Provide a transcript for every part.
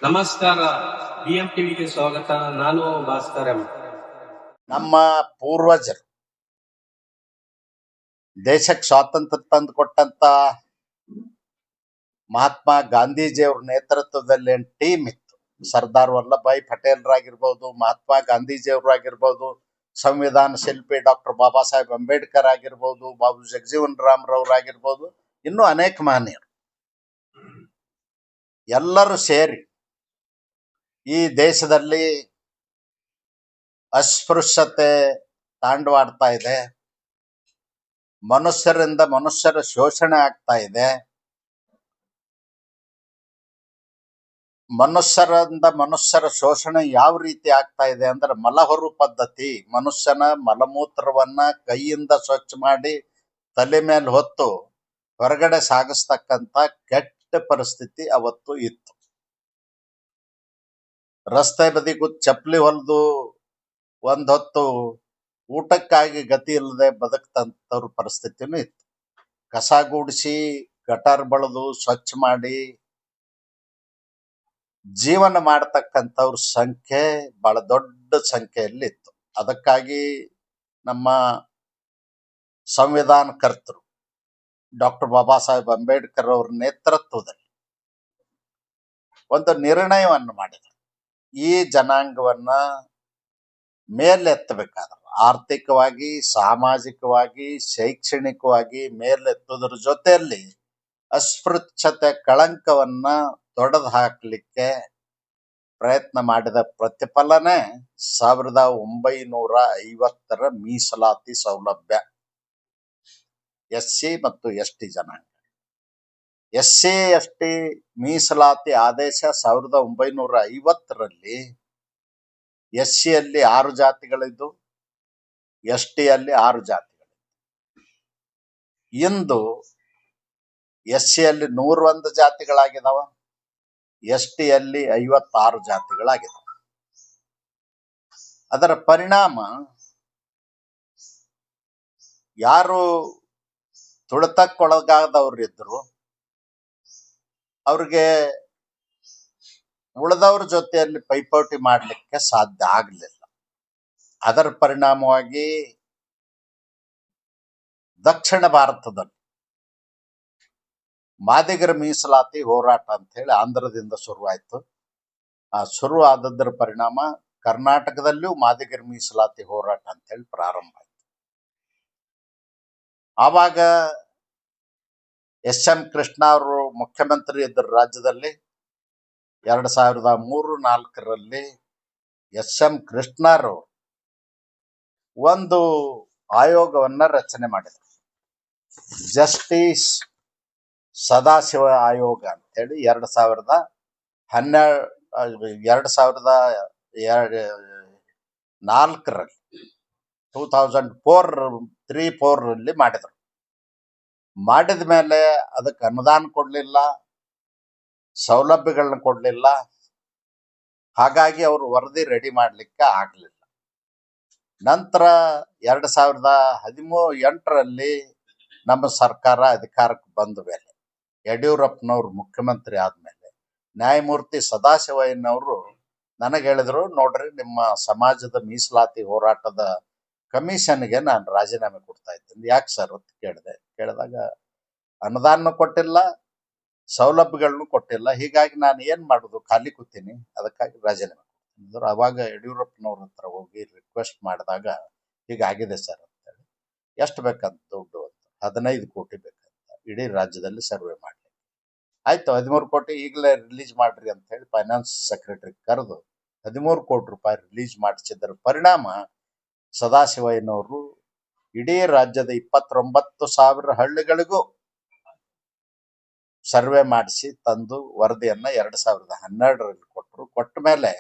ನಮಸ್ಕಾರ. ಬಿಎಂ ಟಿವಿಗೆ ಸ್ವಾಗತ. ನಾನು ಭಾಸ್ಕರ್ ಎಂ. ನಮ್ಮ ಪೂರ್ವಜರು ದೇಶಕ್ಕೆ ಸ್ವಾತಂತ್ರ್ಯ ತಂದು ಕೊಟ್ಟಂತ ಮಹಾತ್ಮ ಗಾಂಧೀಜಿಯವ್ರ ನೇತೃತ್ವದಲ್ಲಿ ಏನ್ ಟೀಮ್ ಇತ್ತು, ಸರ್ದಾರ್ ವಲ್ಲಭಾಯಿ ಪಟೇಲ್ರಾಗಿರ್ಬೋದು, ಮಹಾತ್ಮ ಗಾಂಧೀಜಿಯವ್ರಾಗಿರ್ಬೋದು, ಸಂವಿಧಾನ ಶಿಲ್ಪಿ ಡಾಕ್ಟರ್ ಬಾಬಾ ಸಾಹೇಬ್ ಅಂಬೇಡ್ಕರ್ ಆಗಿರ್ಬೋದು, ಬಾಬು ಜಗಜೀವನ್ ರಾಮ್ರವರಾಗಿರ್ಬೋದು, ಇನ್ನೂ ಅನೇಕ ಮಹನೀಯರು ಎಲ್ಲರೂ ಸೇರಿ ಈ ದೇಶದಲ್ಲಿ ಅಸ್ಪೃಶ್ಯತೆ ತಾಂಡವಾಡ್ತಾ ಇದೆ, ಮನುಷ್ಯರಿಂದ ಮನುಷ್ಯರ ಶೋಷಣೆ ಆಗ್ತಾ ಇದೆ, ಮನುಷ್ಯರಿಂದ ಮನುಷ್ಯರ ಶೋಷಣೆ ಯಾವ ರೀತಿ ಆಗ್ತಾ ಇದೆ ಅಂದ್ರೆ ಮಲಹೊರು ಪದ್ಧತಿ, ಮನುಷ್ಯನ ಮಲಮೂತ್ರವನ್ನ ಕೈಯಿಂದ ಸ್ವಚ್ಛ ಮಾಡಿ ತಲೆ ಮೇಲೆ ಹೊತ್ತು ಹೊರಗಡೆ ಸಾಗಿಸ್ತಕ್ಕಂತ ಕೆಟ್ಟ ಪರಿಸ್ಥಿತಿ ಅವತ್ತು ಇತ್ತು. ರಸ್ತೆ ಬದಿಗೂ ಚಪ್ಪಲಿ ಹೊಲಿದು ಒಂದ್ ಹೊತ್ತು ಊಟಕ್ಕಾಗಿ ಗತಿ ಇಲ್ಲದೆ ಬದುಕ್ತಂತವ್ರ ಪರಿಸ್ಥಿತಿನೂ ಇತ್ತು. ಕಸ ಗೂಡಿಸಿ ಗಟಾರ್ ಬಳಿದು ಸ್ವಚ್ಛ ಮಾಡಿ ಜೀವನ ಮಾಡತಕ್ಕಂಥವ್ರ ಸಂಖ್ಯೆ ಬಹಳ ದೊಡ್ಡ ಸಂಖ್ಯೆಯಲ್ಲಿ ಇತ್ತು. ಅದಕ್ಕಾಗಿ ನಮ್ಮ ಸಂವಿಧಾನ ಕರ್ತರು ಡಾಕ್ಟರ್ ಬಾಬಾ ಸಾಹೇಬ್ ಅಂಬೇಡ್ಕರ್ ಅವರ ನೇತೃತ್ವದಲ್ಲಿ ಒಂದು ನಿರ್ಣಯವನ್ನು ಮಾಡಿದರು. ಈ ಜನಾಂಗವನ್ನ ಮೇಲೆತ್ತಬೇಕಾದ್ರೆ ಆರ್ಥಿಕವಾಗಿ, ಸಾಮಾಜಿಕವಾಗಿ, ಶೈಕ್ಷಣಿಕವಾಗಿ ಮೇಲೆತ್ತುವುದರ ಜೊತೆಯಲ್ಲಿ ಅಸ್ಪೃಶ್ಯತೆ ಕಳಂಕವನ್ನ ತೊಡೆದು ಹಾಕಲಿಕ್ಕೆ ಪ್ರಯತ್ನ ಮಾಡಿದ ಪ್ರತಿಫಲನೆ 1950ರ ಮೀಸಲಾತಿ ಸೌಲಭ್ಯ. SC ಮತ್ತು ST ಜನಾಂಗ. SC ST ಮೀಸಲಾತಿ ಆದೇಶ 1950ರಲ್ಲಿ SCಯಲ್ಲಿ 6 ಜಾತಿಗಳಿದ್ದು, STಯಲ್ಲಿ 6 ಜಾತಿಗಳಿದ್ದು. ಇಂದು SCಯಲ್ಲಿ 101 ಜಾತಿಗಳಾಗಿದಾವ, STಯಲ್ಲಿ 56 ಜಾತಿಗಳಾಗಿದಾವ. ಅದರ ಪರಿಣಾಮ ಯಾರು ತುಳಿತಕ್ಕೊಳಗಾದವ್ರಿದ್ರು ಅವ್ರಿಗೆ ಉಳಿದವ್ರ ಜೊತೆಯಲ್ಲಿ ಪೈಪೋಟಿ ಮಾಡಲಿಕ್ಕೆ ಸಾಧ್ಯ ಆಗಲಿಲ್ಲ. ಅದರ ಪರಿಣಾಮವಾಗಿ ದಕ್ಷಿಣ ಭಾರತದಲ್ಲಿ ಮಾದಿಗರ ಮೀಸಲಾತಿ ಹೋರಾಟ ಅಂತ ಹೇಳಿ ಆಂಧ್ರದಿಂದ ಶುರುವಾಯಿತು. ಆ ಶುರು ಆದದ್ರ ಪರಿಣಾಮ ಕರ್ನಾಟಕದಲ್ಲೂ ಮಾದಿಗರ ಮೀಸಲಾತಿ ಹೋರಾಟ ಅಂತ ಹೇಳಿ ಪ್ರಾರಂಭ ಆಯಿತು. ಆವಾಗ SM ಕೃಷ್ಣ ಅವರು ಮುಖ್ಯಮಂತ್ರಿ ಇದ್ದರು ರಾಜ್ಯದಲ್ಲಿ. 2003-4ರಲ್ಲಿ SM ಕೃಷ್ಣರು ಒಂದು ಆಯೋಗವನ್ನ ರಚನೆ ಮಾಡಿದರು, ಜಸ್ಟಿಸ್ ಸದಾಶಿವ ಆಯೋಗ ಅಂತ ಹೇಳಿ. 2004ರಲ್ಲಿ 2003-4ರಲ್ಲಿ ಮಾಡಿದರು. ಮಾಡಿದ ಮೇಲೆ ಅದಕ್ಕೆ ಅನುದಾನ ಕೊಡ್ಲಿಲ್ಲ, ಸೌಲಭ್ಯಗಳನ್ನ ಕೊಡ್ಲಿಲ್ಲ. ಹಾಗಾಗಿ ಅವರು ವರದಿ ರೆಡಿ ಮಾಡ್ಲಿಕ್ಕೆ ಆಗ್ಲಿಲ್ಲ. ನಂತರ 2018ರಲ್ಲಿ ನಮ್ಮ ಸರ್ಕಾರ ಅಧಿಕಾರಕ್ಕೆ ಬಂದ ಮೇಲೆ, ಯಡಿಯೂರಪ್ಪನವ್ರು ಮುಖ್ಯಮಂತ್ರಿ ಆದ್ಮೇಲೆ, ನ್ಯಾಯಮೂರ್ತಿ ಸದಾಶಿವಯ್ಯನವರು ನನಗೆ ಹೇಳಿದ್ರು, ನೋಡ್ರಿ ನಿಮ್ಮ ಸಮಾಜದ ಮೀಸಲಾತಿ ಹೋರಾಟದ ಕಮಿಷನ್ಗೆ ನಾನು ರಾಜೀನಾಮೆ ಕೊಡ್ತಾ ಇದ್ದೀನಿ. ಯಾಕೆ ಸರ್ ಅಂತ ಕೇಳಿದಾಗ ಅನುದಾನ ಕೊಟ್ಟಿಲ್ಲ, ಸೌಲಭ್ಯಗಳನ್ನು ಕೊಟ್ಟಿಲ್ಲ, ಹೀಗಾಗಿ ನಾನು ಏನ್ ಮಾಡುದು, ಖಾಲಿ ಕೂತೀನಿ, ಅದಕ್ಕಾಗಿ ರಾಜೀನಾಮೆ ಕೊಡ್ತೀನಿ. ಅವಾಗ ಯಡಿಯೂರಪ್ಪನವ್ರ ಹತ್ರ ಹೋಗಿ ರಿಕ್ವೆಸ್ಟ್ ಮಾಡಿದಾಗ ಹೀಗಾಗಿದೆ ಸರ್ ಅಂತೇಳಿ. ಎಷ್ಟು ಬೇಕಂತ ದುಡ್ಡು ಅಂತ, 15 ಕೋಟಿ ಬೇಕಂತ ಇಡೀ ರಾಜ್ಯದಲ್ಲಿ ಸರ್ವೆ ಮಾಡ್ಲಿಕ್ಕೆ. ಆಯ್ತು, 13 ಕೋಟಿ ಈಗಲೇ ರಿಲೀಸ್ ಮಾಡ್ರಿ ಅಂತ ಹೇಳಿ ಫೈನಾನ್ಸ್ ಸೆಕ್ರೆಟರಿ ಕರೆದು 13 ಕೋಟಿ ರೂಪಾಯಿ ರಿಲೀಸ್ ಮಾಡಿಸಿದ್ದರ ಪರಿಣಾಮ ಸದಾಶಿವಯ್ಯನವರು ಇಡೀ ರಾಜ್ಯದ 29,000 ಹಳ್ಳಿಗಳಿಗೂ ಸರ್ವೆ ಮಾಡಿಸಿ ತಂದು ವರದಿಯನ್ನ 2012ರಲ್ಲಿ ಕೊಟ್ಟರು. ಕೊಟ್ಟ ಮೇಲೆ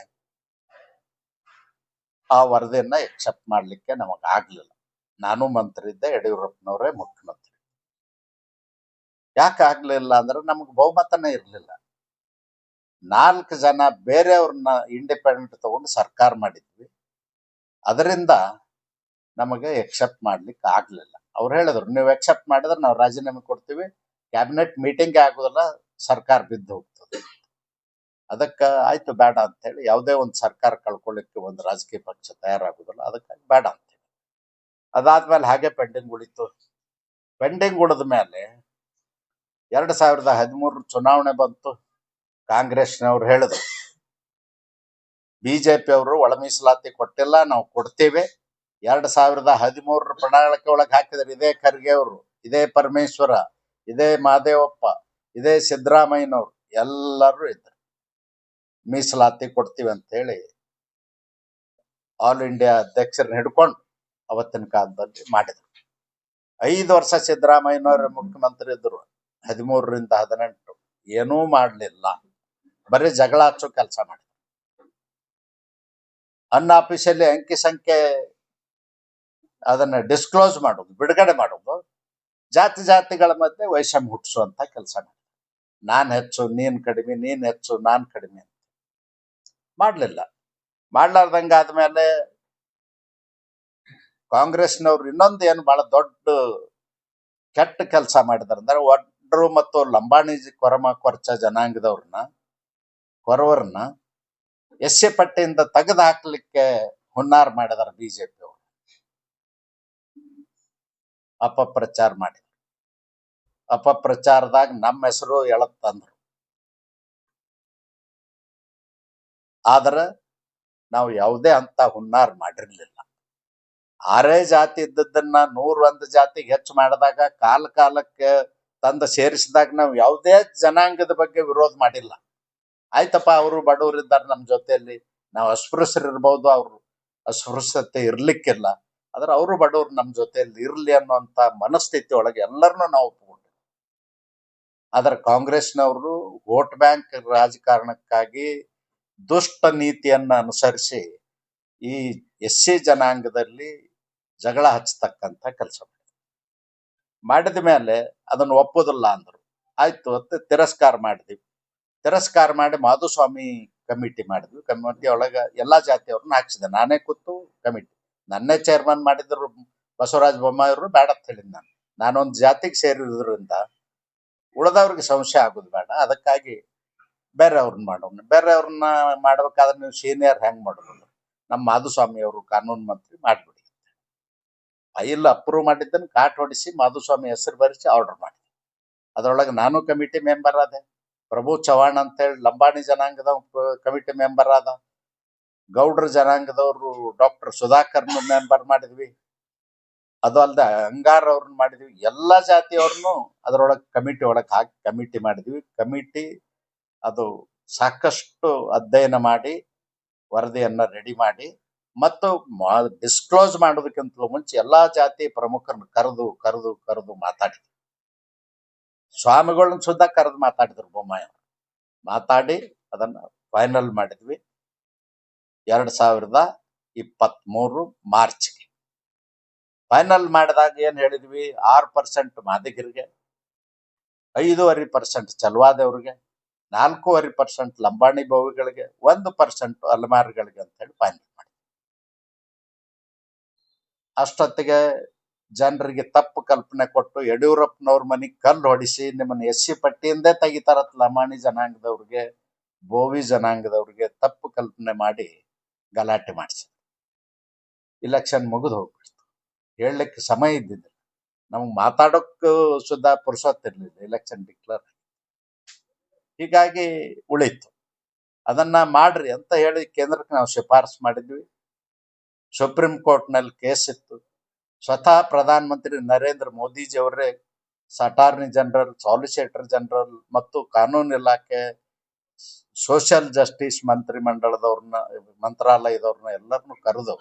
ಆ ವರದಿಯನ್ನ ಎಕ್ಸೆಪ್ಟ್ ಮಾಡ್ಲಿಕ್ಕೆ ನಮಗ್ ಆಗ್ಲಿಲ್ಲ. ನಾನು ಮಂತ್ರಿ ಇದ್ದೆ, ಯಡಿಯೂರಪ್ಪನವರೇ ಮುಖ್ಯಮಂತ್ರಿ. ಯಾಕೆ ಆಗ್ಲಿಲ್ಲ ಅಂದ್ರೆ ನಮಗ್ ಬಹುಮತನೇ ಇರ್ಲಿಲ್ಲ. 4 ಜನ ಬೇರೆಯವ್ರನ್ನ ಇಂಡಿಪೆಂಡೆಂಟ್ ತಗೊಂಡು ಸರ್ಕಾರ ಮಾಡಿದ್ವಿ. ಅದರಿಂದ ನಮಗೆ ಎಕ್ಸೆಪ್ಟ್ ಮಾಡ್ಲಿಕ್ಕೆ ಆಗ್ಲಿಲ್ಲ. ಅವ್ರು ಹೇಳಿದ್ರು, ನೀವು ಎಕ್ಸೆಪ್ಟ್ ಮಾಡಿದ್ರೆ ನಾವು ರಾಜೀನಾಮೆ ಕೊಡ್ತೀವಿ, ಕ್ಯಾಬಿನೆಟ್ ಮೀಟಿಂಗ್ ಆಗೋದಿಲ್ಲ, ಸರ್ಕಾರ ಬಿದ್ದು ಹೋಗ್ತದೆ. ಅದಕ್ಕ ಆಯ್ತು ಬೇಡ ಅಂತ ಹೇಳಿ ಯಾವುದೇ ಒಂದು ಸರ್ಕಾರ ಕಳ್ಕೊಳ್ಳಿಕ್ಕೆ ಒಂದು ರಾಜಕೀಯ ಪಕ್ಷ ತಯಾರಾಗುದಿಲ್ಲ, ಅದಕ್ಕಾಗಿ ಬೇಡ ಅಂತ ಹೇಳಿ ಅದಾದ್ಮೇಲೆ ಹಾಗೆ ಪೆಂಡಿಂಗ್ ಉಳಿತು. ಪೆಂಡಿಂಗ್ ಉಳಿದ ಮೇಲೆ 2013 ಚುನಾವಣೆ ಬಂತು. ಕಾಂಗ್ರೆಸ್ನವ್ರು ಹೇಳಿದ್ರು ಬಿಜೆಪಿ ಅವರು ಒಳ ಮೀಸಲಾತಿ ಕೊಟ್ಟಿಲ್ಲ, ನಾವು ಕೊಡ್ತೇವೆ. 2013 ಪ್ರಣಾಳಿಕೆ ಒಳಗೆ ಹಾಕಿದ್ರು. ಇದೇ ಖರ್ಗೆ ಅವರು, ಇದೇ ಪರಮೇಶ್ವರ, ಇದೇ ಮಹದೇವಪ್ಪ, ಇದೇ ಸಿದ್ದರಾಮಯ್ಯನವ್ರು ಎಲ್ಲರೂ ಇದ್ರು. ಮೀಸಲಾತಿ ಕೊಡ್ತೀವಿ ಅಂತ ಹೇಳಿ ಆಲ್ ಇಂಡಿಯಾ ಅಧ್ಯಕ್ಷರನ್ನ ಹಿಡ್ಕೊಂಡು ಅವತ್ತಿನ ಕಾಲದಲ್ಲಿ ಮಾಡಿದ್ರು. 5 ವರ್ಷ ಸಿದ್ದರಾಮಯ್ಯನವರ ಮುಖ್ಯಮಂತ್ರಿ ಇದ್ರು. 13ರಿಂದ 18 ಏನೂ ಮಾಡಲಿಲ್ಲ, ಬರೀ ಜಗಳ ಹಚ್ಚೋ ಕೆಲಸ ಮಾಡಿದ್ರು. ಅನ್ಆಫಿಷಿಯಲಿ ಅಂಕಿ ಸಂಖ್ಯೆ ಅದನ್ನ ಡಿಸ್ಕ್ಲೋಸ್ ಮಾಡೋದು, ಬಿಡುಗಡೆ ಮಾಡೋದು, ಜಾತಿಗಳ ಮಧ್ಯೆ ವೈಷಮ್ಯ ಹುಟ್ಟಿಸುವಂತ ಕೆಲಸ ಮಾಡಿದ್ರು. ನಾನ್ ಹೆಚ್ಚು ನೀನ್ ಕಡಿಮೆ, ನೀನ್ ಹೆಚ್ಚು ನಾನ್ ಕಡಿಮೆ ಅಂತ ಮಾಡ್ಲಿಲ್ಲ. ಮಾಡ್ಲಾರ್ದಂಗ ಆದ್ಮೇಲೆ ಕಾಂಗ್ರೆಸ್ನವ್ರು ಇನ್ನೊಂದು ಏನು ಬಹಳ ದೊಡ್ಡ ಕೆಟ್ಟ ಕೆಲಸ ಮಾಡಿದಾರೆ ಅಂದ್ರೆ, ಒಡ್ರು ಮತ್ತು ಲಂಬಾಣಿ ಕೊರಚ ಜನಾಂಗದವ್ರನ್ನ, ಕೊರವರನ್ನ ಎಸ್ಸಿ ಪಟ್ಟಿಯಿಂದ ತೆಗೆದು ಹಾಕ್ಲಿಕ್ಕೆ ಹುನ್ನಾರ ಮಾಡಿದಾರೆ ಬಿಜೆಪಿ ಅವರು. ಅಪಪ್ರಚಾರ ಮಾಡಿದ್ರು. ಅಪಪ್ರಚಾರದಾಗ ನಮ್ಮ ಹೆಸರು ಎಳತ್ತಂದ್ರು. ಆದ್ರೆ ನಾವು ಯಾವುದೇ ಅಂತ ಹುನ್ನಾರ ಮಾಡಿರ್ಲಿಲ್ಲ. 6 ಜಾತಿ ಇದ್ದದನ್ನ 101 ಜಾತಿಗೆ ಹೆಚ್ಚು ಮಾಡಿದಾಗ, ಕಾಲಕ್ಕೆ ತಂದು ಸೇರಿಸಿದಾಗ ನಾವು ಯಾವುದೇ ಜನಾಂಗದ ಬಗ್ಗೆ ವಿರೋಧ ಮಾಡಿಲ್ಲ. ಆಯ್ತಪ್ಪ, ಅವರು ಬಡವರು ಇದ್ದಾರೆ ನಮ್ಮ ಜೊತೆಯಲ್ಲಿ, ನಾವು ಅಸ್ಪೃಶ್ಯರು ಇರ್ಬೋದು, ಅವರು ಅಸ್ಪೃಶ್ಯತೆ ಇರ್ಲಿಕ್ಕಿಲ್ಲ, ಆದ್ರೆ ಅವರು ಬಡವರು ನಮ್ಮ ಜೊತೆಯಲ್ಲಿ ಇರ್ಲಿ ಅನ್ನುವಂತ ಮನಸ್ಥಿತಿ ಒಳಗೆ ಎಲ್ಲರನ್ನೂ ನಾವು ಒಪ್ಪಿಕೊಂಡ್ವಿ. ಆದ್ರೆ ಕಾಂಗ್ರೆಸ್ನವರು ವೋಟ್ ಬ್ಯಾಂಕ್ ರಾಜಕಾರಣಕ್ಕಾಗಿ ದುಷ್ಟ ನೀತಿಯನ್ನ ಅನುಸರಿಸಿ ಈ ಎಸ್ಸಿ ಜನಾಂಗದಲ್ಲಿ ಜಗಳ ಹಚ್ಚತಕ್ಕಂತ ಕೆಲಸ ಮಾಡಿದ ಮೇಲೆ ಅದನ್ನು ಒಪ್ಪೋದಿಲ್ಲ ಅಂದ್ರು. ಆಯ್ತು ಅಂತ ತಿರಸ್ಕಾರ ಮಾಡಿದ್ವಿ. ತಿರಸ್ಕಾರ ಮಾಡಿ ಮಾಧುಸ್ವಾಮಿ ಕಮಿಟಿ ಮಾಡಿದ್ವಿ. ಕಮಿಟಿ ಒಳಗ ಎಲ್ಲಾ ಜಾತಿಯವ್ರನ್ನ ಹಾಕ್ಸಿದೆ. ನಾನೇ ಕೂತು ಕಮಿಟಿ, ನನ್ನೇ ಚೇರ್ಮನ್ ಮಾಡಿದ್ರು ಬಸವರಾಜ ಬೊಮ್ಮಾಯಿ ಅವರು. ಬೇಡ ಅಂತ ಹೇಳಿದ್ ನಾನೊಂದು ಜಾತಿಗೆ ಸೇರಿದ್ರಿಂದ ಉಳಿದವ್ರಿಗೆ ಸಂಶಯ ಆಗೋದು ಬೇಡ, ಅದಕ್ಕಾಗಿ ಬೇರೆ ಅವ್ರನ್ನ ಮಾಡೋಣ. ಬೇರೆ ಅವ್ರನ್ನ ಮಾಡ್ಬೇಕಾದ್ರೆ ನೀವು ಸೀನಿಯರ್ ಹೆಂಗ್ ಮಾಡೋದು, ನಮ್ಮ ಮಾಧುಸ್ವಾಮಿ ಅವರು ಕಾನೂನು ಮಂತ್ರಿ ಮಾಡ್ಬಿಡಿ. ಫೈಲ್ ಅಪ್ರೂವ್ ಮಾಡಿದ್ದನ್ನು ಕಾಟ್ ಹೊಡಿಸಿ ಮಾಧುಸ್ವಾಮಿ ಹೆಸರು ಬರೆಸಿ ಆರ್ಡರ್ ಮಾಡಿ. ಅದ್ರೊಳಗೆ ನಾನು ಕಮಿಟಿ ಮೆಂಬರ್ ಆದೆ. ಪ್ರಭು ಚವ್ಹಾಣ್ ಅಂತ ಹೇಳಿ ಲಂಬಾಣಿ ಜನಾಂಗದ ಕಮಿಟಿ ಮೆಂಬರ್ ಆದ. ಗೌಡ್ರ ಜನಾಂಗದವರು ಡಾಕ್ಟರ್ ಸುಧಾಕರ್ ಮೆಂಬರ್ ಮಾಡಿದ್ವಿ. ಅದು ಅಲ್ಲದೆ ಅಂಗಾರ್ ಅವ್ರನ್ನ ಮಾಡಿದ್ವಿ. ಎಲ್ಲಾ ಜಾತಿಯವ್ರನ್ನು ಅದ್ರೊಳಗೆ ಕಮಿಟಿ ಒಳಗೆ ಹಾಕಿ ಕಮಿಟಿ ಮಾಡಿದ್ವಿ. ಕಮಿಟಿ ಅದು ಸಾಕಷ್ಟು ಅಧ್ಯಯನ ಮಾಡಿ ವರದಿಯನ್ನ ರೆಡಿ ಮಾಡಿ, ಮತ್ತು ಡಿಸ್ಕ್ಲೋಸ್ ಮಾಡೋದಕ್ಕಿಂತಲೂ ಮುಂಚೆ ಎಲ್ಲಾ ಜಾತಿ ಪ್ರಮುಖರನ್ನು ಕರೆದು ಮಾತಾಡಿದ್ವಿ. ಸ್ವಾಮಿಗಳನ್ನ ಸುದ್ದ ಕರೆದು ಮಾತಾಡಿದ್ರು ಬೊಮ್ಮಾಯಿ. ಮಾತಾಡಿ ಅದನ್ನ ಫೈನಲ್ ಮಾಡಿದ್ವಿ 2023 ಮಾರ್ಚ್ಗೆ. ಫೈನಲ್ ಮಾಡಿದಾಗ ಏನ್ ಹೇಳಿದ್ವಿ, 6% ಮಾದಿಗರಿಗೆ, 5.5% ಚಲವಾದವ್ರಿಗೆ, 4.5% ಲಂಬಾಣಿ ಬೋವಿಗಳಿಗೆ, 1% ಅಲ್ಮಾರಿಗಳಿಗೆ ಅಂತ ಹೇಳಿ ಫೈನಲ್ ಮಾಡಿ. ಅಷ್ಟೊತ್ತಿಗೆ ಜನರಿಗೆ ತಪ್ಪು ಕಲ್ಪನೆ ಕೊಟ್ಟು ಯಡಿಯೂರಪ್ಪನವ್ರ ಮನೆಗೆ ಕಲ್ಲು ಹೊಡಿಸಿ ನಿಮ್ಮನ್ನ ಎಸ್ಸಿ ಪಟ್ಟಿಯಿಂದೇ ತೆಗಿತಾರತ್ ಲಂಬಾಣಿ ಜನಾಂಗದವ್ರಿಗೆ, ಬೋವಿ ಜನಾಂಗದವ್ರಿಗೆ ತಪ್ಪು ಕಲ್ಪನೆ ಮಾಡಿ ಗಲಾಟೆ ಮಾಡಿಸಿ ಇಲೆಕ್ಷನ್ ಮುಗಿದು ಹೋಗ್ಬಿಡ್ತು. ಹೇಳಲಿಕ್ಕೆ ಸಮಯ ಇದ್ದಿದ್ದಿಲ್ಲ, ನಮ್ಗೆ ಮಾತಾಡೋಕ್ಕೂ ಸುದ್ದ ಪುರ್ಸೊತ್ತಿರ್ಲಿಲ್ಲ. ಇಲೆಕ್ಷನ್ ಡಿಕ್ಲೇರ್ ಹೀಗಾಗಿ ಉಳಿತು. ಅದನ್ನ ಮಾಡ್ರಿ ಅಂತ ಹೇಳಿ ಕೇಂದ್ರಕ್ಕೆ ನಾವು ಶಿಫಾರಸು ಮಾಡಿದ್ವಿ. ಸುಪ್ರೀಂ ಕೋರ್ಟ್ ನಲ್ಲಿ ಕೇಸ್ ಇತ್ತು. ಸ್ವತಃ ಪ್ರಧಾನ ಮಂತ್ರಿ ನರೇಂದ್ರ ಮೋದಿಜಿ ಅವರೇ ಅಟಾರ್ನಿ ಜನರಲ್, ಸಾಲಿಸಿಟರ್ ಜನರಲ್ ಮತ್ತು ಕಾನೂನು ಇಲಾಖೆ, ಸೋಷಿಯಲ್ ಜಸ್ಟಿಸ್ ಮಂತ್ರಾಲಯದವ್ರನ್ನ ಎಲ್ಲರನ್ನು ಕರೆದು,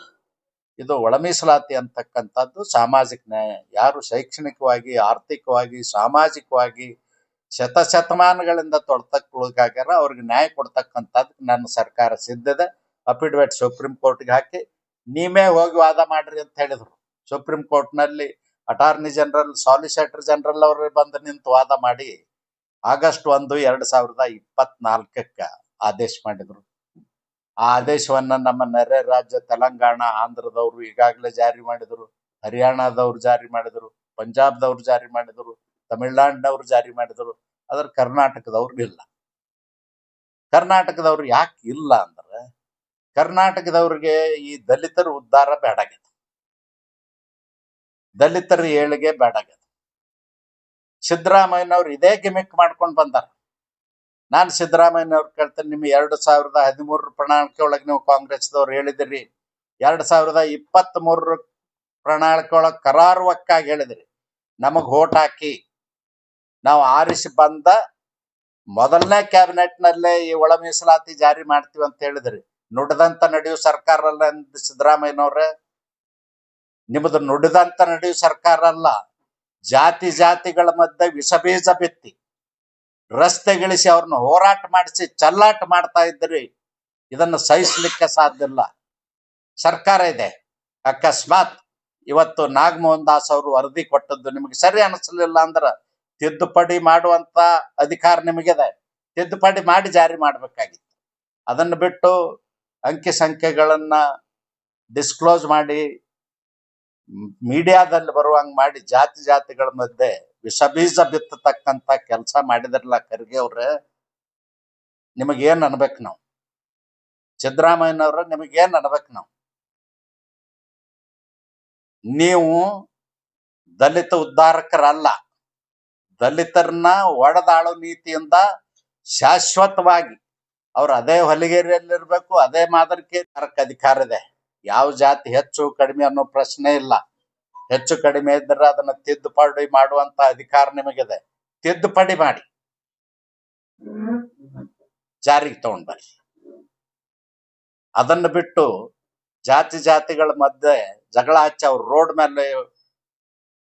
ಇದು ಒಳ ಮೀಸಲಾತಿ ಅಂತಕ್ಕಂಥದ್ದು ಸಾಮಾಜಿಕ ನ್ಯಾಯ. ಯಾರು ಶೈಕ್ಷಣಿಕವಾಗಿ, ಆರ್ಥಿಕವಾಗಿ, ಸಾಮಾಜಿಕವಾಗಿ ಶತಮಾನಗಳಿಂದ ತೊಡತಕ್ಕೊಳಗಾಗ್ಯಾರ ಅವ್ರಿಗೆ ನ್ಯಾಯ ಕೊಡ್ತಕ್ಕಂಥದ್ದು ನನ್ನ ಸರ್ಕಾರ ಸಿದ್ಧದೆ. ಅಫಿಡವಿಟ್ ಸುಪ್ರೀಂ ಕೋರ್ಟ್ಗೆ ಹಾಕಿ ನೀವೇ ಹೋಗಿ ವಾದ ಮಾಡ್ರಿ ಅಂತ ಹೇಳಿದ್ರು. ಸುಪ್ರೀಂ ಕೋರ್ಟ್ ನಲ್ಲಿ ಅಟಾರ್ನಿ ಜನರಲ್, ಸಾಲಿಸಿಟರ್ ಜನರಲ್ ಅವರು ಬಂದು ನಿಂತು ವಾದ ಮಾಡಿ ಆಗಸ್ಟ್ 1, 2024 ಆದೇಶ ಮಾಡಿದ್ರು. ಆ ಆದೇಶವನ್ನ ನಮ್ಮ ನೆರೆ ರಾಜ್ಯ ತೆಲಂಗಾಣ, ಆಂಧ್ರದವರು ಈಗಾಗಲೇ ಜಾರಿ ಮಾಡಿದ್ರು, ಹರಿಯಾಣದವ್ರು ಜಾರಿ ಮಾಡಿದ್ರು, ಪಂಜಾಬ್ದವ್ರು ಜಾರಿ ಮಾಡಿದ್ರು, ತಮಿಳ್ನಾಡಿನವ್ರು ಜಾರಿ ಮಾಡಿದ್ರು. ಆದ್ರೆ ಕರ್ನಾಟಕದವ್ರು ಇಲ್ಲ. ಕರ್ನಾಟಕದವ್ರು ಯಾಕೆ ಇಲ್ಲ ಅಂದ್ರೆ ಕರ್ನಾಟಕದವ್ರಿಗೆ ಈ ದಲಿತರ ಉದ್ಧಾರ ಬೇಡಾಗಿದೆ, ದಲಿತರ ಏಳಿಗೆ ಬೇಡಾಗಿದೆ. ಸಿದ್ದರಾಮಯ್ಯನವ್ರು ಇದೇ ಗಿಮಿಕ್ ಮಾಡ್ಕೊಂಡು ಬಂದಾರ. ನಾನು ಸಿದ್ದರಾಮಯ್ಯನವ್ರು ಕೇಳ್ತೇನೆ, ನಿಮ್ಗೆ 2013 ಪ್ರಣಾಳಿಕೆ ಒಳಗೆ ನೀವು ಕಾಂಗ್ರೆಸ್ದವ್ರು ಹೇಳಿದಿರಿ, 2023 ಪ್ರಣಾಳಿಕೆ ಒಳಗೆ ಕರಾರುವಕ್ಕಾಗಿ ಹೇಳಿದಿರಿ, ನಮಗ್ ಓಟ್ ಹಾಕಿ ನಾವು ಆರಿಸಿ ಬಂದ ಮೊದಲನೇ ಕ್ಯಾಬಿನೆಟ್ ನಲ್ಲೇ ಈ ಒಳ ಮೀಸಲಾತಿ ಜಾರಿ ಮಾಡ್ತೀವಿ ಅಂತ ಹೇಳಿದ್ರಿ. ನುಡಿದಂತ ನಡೆಯುವ ಸರ್ಕಾರ ಅಲ್ಲ ಅಂದ ಸಿದ್ದರಾಮಯ್ಯನವ್ರೆ, ನಿಮ್ಮದು ನುಡಿದಂತ ನಡೆಯುವ ಸರ್ಕಾರ ಅಲ್ಲ. ಜಾತಿಗಳ ಮಧ್ಯೆ ವಿಷಬೀಜ ಬಿತ್ತಿ ರಸ್ತೆಗಿಳಿಸಿ ಅವ್ರನ್ನ ಹೋರಾಟ ಮಾಡಿಸಿ ಚಲ್ಲಾಟ ಮಾಡ್ತಾ ಇದ್ರಿ. ಇದನ್ನು ಸಹಿಸ್ಲಿಕ್ಕೆ ಸಾಧ್ಯ ಇಲ್ಲ. ಸರ್ಕಾರ ಇದೆ. ಅಕಸ್ಮಾತ್ ಇವತ್ತು ನಾಗಮೋಹನ್ ದಾಸ್ ಅವರು ವರದಿ ಕೊಟ್ಟದ್ದು ನಿಮಗೆ ಸರಿ ಅನಿಸ್ಲಿಲ್ಲ ಅಂದ್ರೆ ತಿದ್ದುಪಡಿ ಮಾಡುವಂತ ಅಧಿಕಾರ ನಿಮಗಿದೆ. ತಿದ್ದುಪಡಿ ಮಾಡಿ ಜಾರಿ ಮಾಡ್ಬೇಕಾಗಿತ್ತು. ಅದನ್ನು ಬಿಟ್ಟು ಅಂಕಿ ಸಂಖ್ಯೆಗಳನ್ನ ಡಿಸ್ಕ್ಲೋಸ್ ಮಾಡಿ ಮೀಡಿಯಾದಲ್ಲಿ ಬರುವಂಗ್ ಮಾಡಿ ಜಾತಿಗಳ ಮಧ್ಯೆ ವಿಷಬೀಜ ಬಿತ್ತತಕ್ಕಂತ ಕೆಲಸ ಮಾಡಿದ್ರಲ್ಲ ಖರ್ಗೆ ಅವ್ರೆ, ನಿಮಗೇನ್ ಅನ್ಬೇಕು ನಾವು? ಸಿದ್ದರಾಮಯ್ಯನವ್ರ ನಿಮಗೇನ್ ಅನ್ಬೇಕು ನಾವು? ನೀವು ದಲಿತ ಉದ್ಧಾರಕರಲ್ಲ. ದಲಿತರನ್ನ ಒಡೆದಾಳೋ ನೀತಿಯಿಂದ ಶಾಶ್ವತವಾಗಿ ಅವ್ರು ಅದೇ ಹೊಲಿಗೆರೆಯಲ್ಲಿರ್ಬೇಕು, ಅದೇ ಮಾದರಿಕೆ ಅಧಿಕಾರ ಇದೆ. ಯಾವ ಜಾತಿ ಹೆಚ್ಚು ಕಡಿಮೆ ಅನ್ನೋ ಪ್ರಶ್ನೆ ಇಲ್ಲ. ಹೆಚ್ಚು ಕಡಿಮೆ ಇದ್ರೆ ಅದನ್ನ ತಿದ್ದುಪಡಿ ಮಾಡುವಂತ ಅಧಿಕಾರ ನಿಮಗಿದೆ. ತಿದ್ದುಪಡಿ ಮಾಡಿ ಜಾರಿಗೆ ತಗೊಂಡ್ ಬರ್ರಿ. ಅದನ್ನು ಬಿಟ್ಟು ಜಾತಿಗಳ ಮಧ್ಯೆ ಜಗಳ ಹಚ್ಚಿ ಅವ್ರು ರೋಡ್ ಮೇಲೆ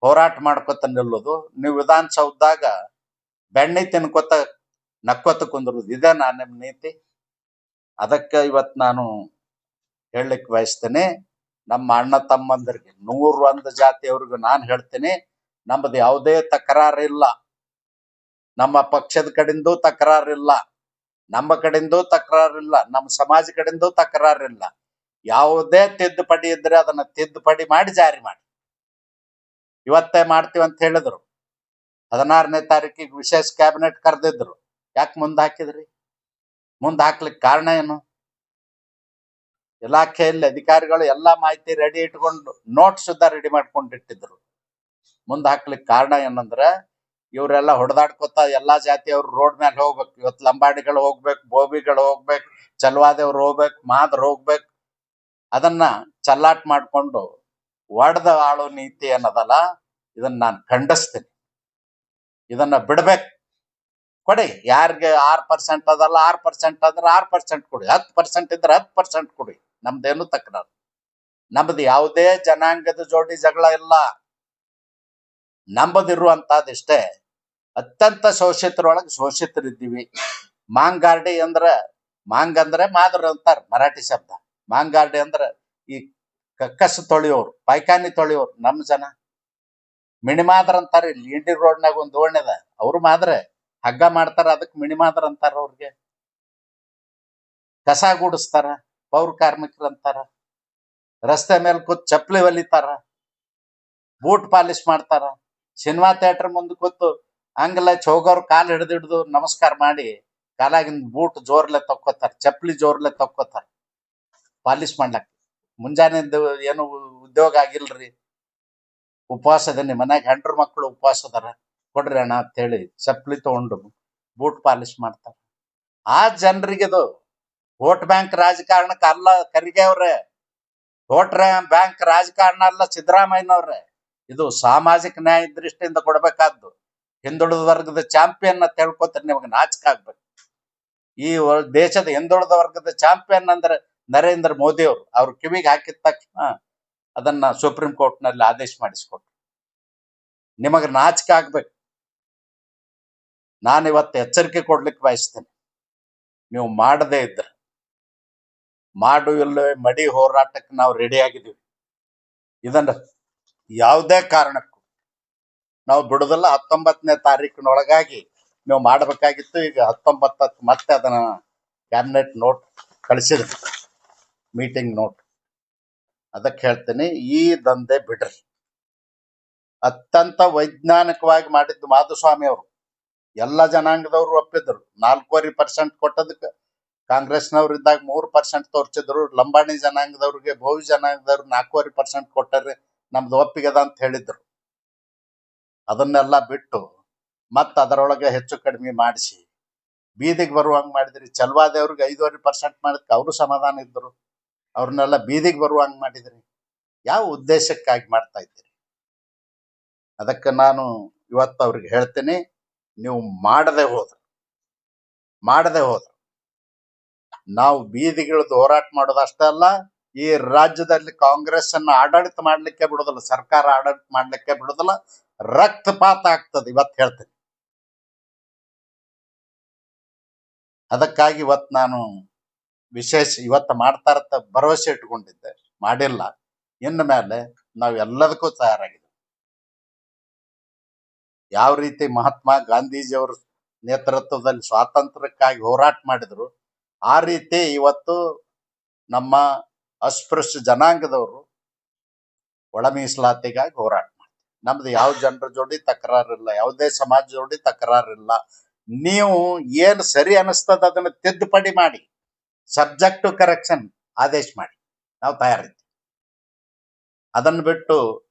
ಹೋರಾಟ ಮಾಡ್ಕೊತ ನಿಲ್ಲೋದು, ನೀವು ವಿಧಾನಸೌಧದಾಗ ಬೆಣ್ಣೆ ತಿನ್ಕೋತ ನಕ್ಕೋತ ಕುಂದ್ರುದು, ಇದೇ ನಿಮ್ಮ ನೀತಿ. ಅದಕ್ಕೆ ಇವತ್ತು ನಾನು ಹೇಳಲಿಕ್ಕೆ ಬಯಸ್ತೇನೆ, ನಮ್ಮ ಅಣ್ಣ ತಮ್ಮಂದರಿಗೆ 101 ಜಾತಿಯವ್ರಿಗೂ ನಾನು ಹೇಳ್ತೀನಿ, ನಮ್ಮದು ಯಾವುದೇ ತಕರಾರಿಲ್ಲ. ನಮ್ಮ ಪಕ್ಷದ ಕಡೆಯಿಂದೂ ತಕರಾರಿಲ್ಲ, ನಮ್ಮ ಕಡೆಯಿಂದೂ ತಕರಾರಿಲ್ಲ, ನಮ್ಮ ಸಮಾಜ ಕಡೆಯಿಂದೂ ತಕರಾರಿಲ್ಲ. ಯಾವುದೇ ತಿದ್ದುಪಡಿ ಇದ್ರೆ ಅದನ್ನ ತಿದ್ದುಪಡಿ ಮಾಡಿ ಜಾರಿ ಮಾಡಿ. ಇವತ್ತೇ ಮಾಡ್ತೀವಿ ಅಂತ ಹೇಳಿದ್ರು. 16ನೇ ತಾರೀಕಿಗೆ ವಿಶೇಷ ಕ್ಯಾಬಿನೆಟ್ ಕರೆದಿದ್ರು. ಯಾಕೆ ಮುಂದೆ ಹಾಕಿದ್ರಿ? ಮುಂದೆ ಹಾಕ್ಲಿಕ್ಕೆ ಕಾರಣ ಏನು? ಇಲಾಖೆಯಲ್ಲಿ ಅಧಿಕಾರಿಗಳು ಎಲ್ಲಾ ಮಾಹಿತಿ ರೆಡಿ ಇಟ್ಕೊಂಡು ನೋಟ್ಸ್ ಸುದ್ದ ರೆಡಿ ಮಾಡ್ಕೊಂಡಿಟ್ಟಿದ್ರು. ಮುಂದೆ ಹಾಕ್ಲಿಕ್ಕೆ ಕಾರಣ ಏನಂದ್ರೆ ಇವರೆಲ್ಲ ಹೊಡೆದಾಡ್ಕೊತ ಎಲ್ಲಾ ಜಾತಿಯವ್ರು ರೋಡ್ ಮೇಲೆ ಹೋಗ್ಬೇಕು. ಇವತ್ತು ಲಂಬಾಡಿಗಳು ಹೋಗ್ಬೇಕು, ಬೋಬಿಗಳು ಹೋಗ್ಬೇಕು, ಚಲವಾದವ್ರು ಹೋಗ್ಬೇಕು, ಮಾದ್ರ ಹೋಗ್ಬೇಕು. ಅದನ್ನ ಚಲ್ಲಾಟ್ ಮಾಡ್ಕೊಂಡು ಒಡೆದ ಆಳೋ ನೀತಿ ಅನ್ನೋದಲ್ಲ, ಇದನ್ನ ನಾನು ಖಂಡಿಸ್ತೀನಿ. ಇದನ್ನ ಬಿಡ್ಬೇಕು. ಕೊಡಿ, ಯಾರಿಗೆ 6% ಅದಲ್ಲ 6% ಆದ್ರೆ 6% ಕೊಡಿ, 10% ಇದ್ರೆ 10% ಕೊಡಿ. ನಮ್ದೇನು ತಕರಾರು. ನಮ್ದು ಯಾವುದೇ ಜನಾಂಗದ ಜೋಡಿ ಜಗಳ ಇಲ್ಲ. ನಂಬದಿರುವಂತದಿಷ್ಟೇ, ಅತ್ಯಂತ ಶೋಷಿತರೊಳಗೆ ಶೋಷಿತರಿದ್ದೀವಿ. ಮಾಂಗಾರ್ಡಿ ಅಂದ್ರೆ ಮಾದ್ರ ಅಂತಾರ ಮರಾಠಿ ಶಬ್ದ. ಮಾಂಗಾರ್ಡಿ ಅಂದ್ರೆ ಈ ಕಕ್ಕಸ್ ತೊಳೆಯೋರು, ಪೈಖಾನಿ ತೊಳೆಯೋರು ನಮ್ಮ ಜನ. ಮಿಣಿಮಾದ್ರ ಅಂತಾರ. ಇಲ್ಲಿ ಇಂಡಿ ರೋಡ್ನಾಗ ಒಂದು ಓಣ್ಯದ, ಅವ್ರು ಮಾದ್ರೆ ಹಗ್ಗ ಮಾಡ್ತಾರ, ಅದಕ್ಕೆ ಮಿಣಿಮಾದ್ರ ಅಂತಾರ. ಅವ್ರಿಗೆ ಕಸ ಗುಡಿಸ್ತಾರ, ಪೌರ ಕಾರ್ಮಿಕರು ಅಂತಾರ. ರಸ್ತೆ ಮೇಲೆ ಕೂತ್ ಚಪ್ಪಲಿ ಹೊಲಿತಾರ, ಬೂಟ್ ಪಾಲಿಶ್ ಮಾಡ್ತಾರ. ಸಿನಿಮಾ ಥಿಯೇಟರ್ ಮುಂದೆ ಕೂತು ಹಂಗೆಲ್ಲ ಹೋಗೋರು ಕಾಲು ಹಿಡಿದು ನಮಸ್ಕಾರ ಮಾಡಿ ಕಾಲಾಗಿನ ಬೂಟ್ ಜೋರ್ಲೆ ತಕ್ಕೋತಾರ, ಚಪ್ಪಲಿ ಜೋರ್ಲೆ ತಕ್ಕೋತಾರ ಪಾಲಿಶ್ ಮಾಡ್ಲಕ್. ಮುಂಜಾನೆದ್ದು ಏನು ಉದ್ಯೋಗ ಆಗಿಲ್ರಿ, ಉಪವಾಸ ಅದನ್ನಿ, ಮನ್ಯಾಗ ಹೆಂಡ್ರು ಮಕ್ಕಳು ಉಪವಾಸ ಅದಾರ, ಕೊಡ್ರಿ ಅಣ್ಣ ಅಂತ ಹೇಳಿ ಚಪ್ಪಲಿ ತಗೊಂಡು ಬೂಟ್ ಪಾಲಿಶ್ ಮಾಡ್ತಾರ. ಆ ಜನರಿಗಿದು ವೋಟ್ ಬ್ಯಾಂಕ್ ರಾಜಕಾರಣಕ್ಕೆ ಅಲ್ಲ ಖರ್ಗೆ ಅವ್ರೆ. ವೋಟ್ ಬ್ಯಾಂಕ್ ರಾಜಕಾರಣ ಅಲ್ಲ ಸಿದ್ದರಾಮಯ್ಯನವ್ರೆ. ಇದು ಸಾಮಾಜಿಕ ನ್ಯಾಯ ದೃಷ್ಟಿಯಿಂದ ಕೊಡ್ಬೇಕಾದ್ದು. ಹಿಂದುಳಿದ ವರ್ಗದ ಚಾಂಪಿಯನ್ ಅಂತ ಹೇಳ್ಕೊತಾರೆ. ನಿಮಗೆ ನಾಚಿಕೆ ಆಗ್ಬೇಕು. ಈ ದೇಶದ ಹಿಂದುಳಿದ ವರ್ಗದ ಚಾಂಪಿಯನ್ ಅಂದ್ರೆ ನರೇಂದ್ರ ಮೋದಿ ಅವರು. ಅವ್ರ ಕಿವಿಗೆ ಹಾಕಿದ ತಕ್ಷಣ ಅದನ್ನ ಸುಪ್ರೀಂ ಕೋರ್ಟ್ ನಲ್ಲಿ ಆದೇಶ ಮಾಡಿಸ್ಕೊಟ್ರು. ನಿಮಗೆ ನಾಚಿಕೆ ಆಗ್ಬೇಕು. ನಾನಿವತ್ತು ಎಚ್ಚರಿಕೆ ಕೊಡ್ಲಿಕ್ಕೆ ಬಯಸ್ತೇನೆ. ನೀವು ಮಾಡದೇ ಇದ್ರೆ ಮಾಡು ಇಲ್ಲವೇ ಮಡಿ ಹೋರಾಟಕ್ಕೆ ನಾವು ರೆಡಿ ಆಗಿದ್ದೀವಿ. ಇದನ್ನ ಯಾವುದೇ ಕಾರಣಕ್ಕೂ ನಾವು ಬಿಡುದಲ್ಲ. 19ನೇ ತಾರೀಕಿನೊಳಗಾಗಿ ನೀವು ಮಾಡಬೇಕಾಗಿತ್ತು. ಈಗ 19ಕ್ಕೆ ಮತ್ತೆ ಅದನ್ನ ಕ್ಯಾಬಿನೆಟ್ ನೋಟ್ ಕಳಿಸಿದ್ರು, ಮೀಟಿಂಗ್ ನೋಟ್. ಅದಕ್ಕೆ ಹೇಳ್ತೀನಿ, ಈ ದಂಧೆ ಬಿಡ್ರಿ. ಅತ್ಯಂತ ವೈಜ್ಞಾನಿಕವಾಗಿ ಮಾಡಿದ್ದು ಮಾಧುಸ್ವಾಮಿ ಅವರು. ಎಲ್ಲ ಜನಾಂಗದವರು ಒಪ್ಪಿದ್ರು. 4.25% ಕೊಟ್ಟದಕ್ಕೆ ಕಾಂಗ್ರೆಸ್ನವ್ರು ಇದ್ದಾಗ 3% ತೋರ್ಸಿದ್ರು. ಲಂಬಾಣಿ ಜನಾಂಗದವ್ರಿಗೆ, ಬಹು ಜನಾಂಗದವ್ರು 4.5% ಕೊಟ್ಟರೆ ನಮ್ದು ಒಪ್ಪಿಗೆದ ಅಂತ ಹೇಳಿದ್ರು. ಅದನ್ನೆಲ್ಲ ಬಿಟ್ಟು ಮತ್ತ ಅದರೊಳಗೆ ಹೆಚ್ಚು ಕಡಿಮೆ ಮಾಡಿಸಿ ಬೀದಿಗೆ ಬರುವಂಗ್ ಮಾಡಿದ್ರಿ. ಚಲವಾದೇವ್ರಿಗೆ 5.5% ಮಾಡಿದ್ಕೆ ಅವರು ಸಮಾಧಾನ ಇದ್ರು. ಅವ್ರನ್ನೆಲ್ಲ ಬೀದಿಗೆ ಬರುವಂಗ್ ಮಾಡಿದ್ರಿ. ಯಾವ ಉದ್ದೇಶಕ್ಕಾಗಿ ಮಾಡ್ತಾ ಇದ್ದೀರಿ? ಅದಕ್ಕೆ ನಾನು ಇವತ್ತು ಅವ್ರಿಗೆ ಹೇಳ್ತೀನಿ, ನೀವು ಮಾಡದೆ ಹೋದ್ರೆ ನಾವು ಬೀದಿಗಿಳಿದು ಹೋರಾಟ ಮಾಡೋದು ಅಷ್ಟೇ ಅಲ್ಲ, ಈ ರಾಜ್ಯದಲ್ಲಿ ಕಾಂಗ್ರೆಸ್ ಅನ್ನು ಆಡಳಿತ ಮಾಡ್ಲಿಕ್ಕೆ ಬಿಡುದಿಲ್ಲ, ಸರ್ಕಾರ ಆಡಳಿತ ಮಾಡ್ಲಿಕ್ಕೆ ಬಿಡುದಿಲ್ಲ, ರಕ್ತಪಾತ ಆಗ್ತದೆ. ಇವತ್ತು ಹೇಳ್ತೀನಿ. ಅದಕ್ಕಾಗಿ ಇವತ್ತು ನಾನು ವಿಶೇಷ ಇವತ್ತು ಮಾಡ್ತಾರಂತ ಭರವಸೆ ಇಟ್ಕೊಂಡಿದ್ದೆ, ಮಾಡಿಲ್ಲ. ಇನ್ನು ಮೇಲೆ ನಾವು ಎಲ್ಲದಕ್ಕೂ ತಯಾರಾಗಿದ್ದೀವಿ. ಯಾವ ರೀತಿ ಮಹಾತ್ಮ ಗಾಂಧೀಜಿಯವರು ನೇತೃತ್ವದಲ್ಲಿ ಸ್ವಾತಂತ್ರ್ಯಕ್ಕಾಗಿ ಹೋರಾಟ ಮಾಡಿದ್ರು, ಆ ರೀತಿ ಇವತ್ತು ನಮ್ಮ ಅಸ್ಪೃಶ್ಯ ಜನಾಂಗದವರು ಒಳ ಮೀಸಲಾತಿಗಾಗಿ ಹೋರಾಟ ಮಾಡ್ತಾರೆ. ನಮ್ದು ಯಾವ ಜನರ ಜೋಡಿ ತಕರಾರಿಲ್ಲ, ಯಾವುದೇ ಸಮಾಜ ಜೋಡಿ ತಕರಾರಿಲ್ಲ. ನೀವು ಏನು ಸರಿ ಅನಿಸ್ತದ ಅದನ್ನು ತಿದ್ದುಪಡಿ ಮಾಡಿ, ಸಬ್ಜೆಕ್ಟ್ ಟು ಕರೆಕ್ಷನ್ ಆದೇಶ ಮಾಡಿ, ನಾವು ತಯಾರಿದ್ದೀವಿ. ಅದನ್ನು ಬಿಟ್ಟು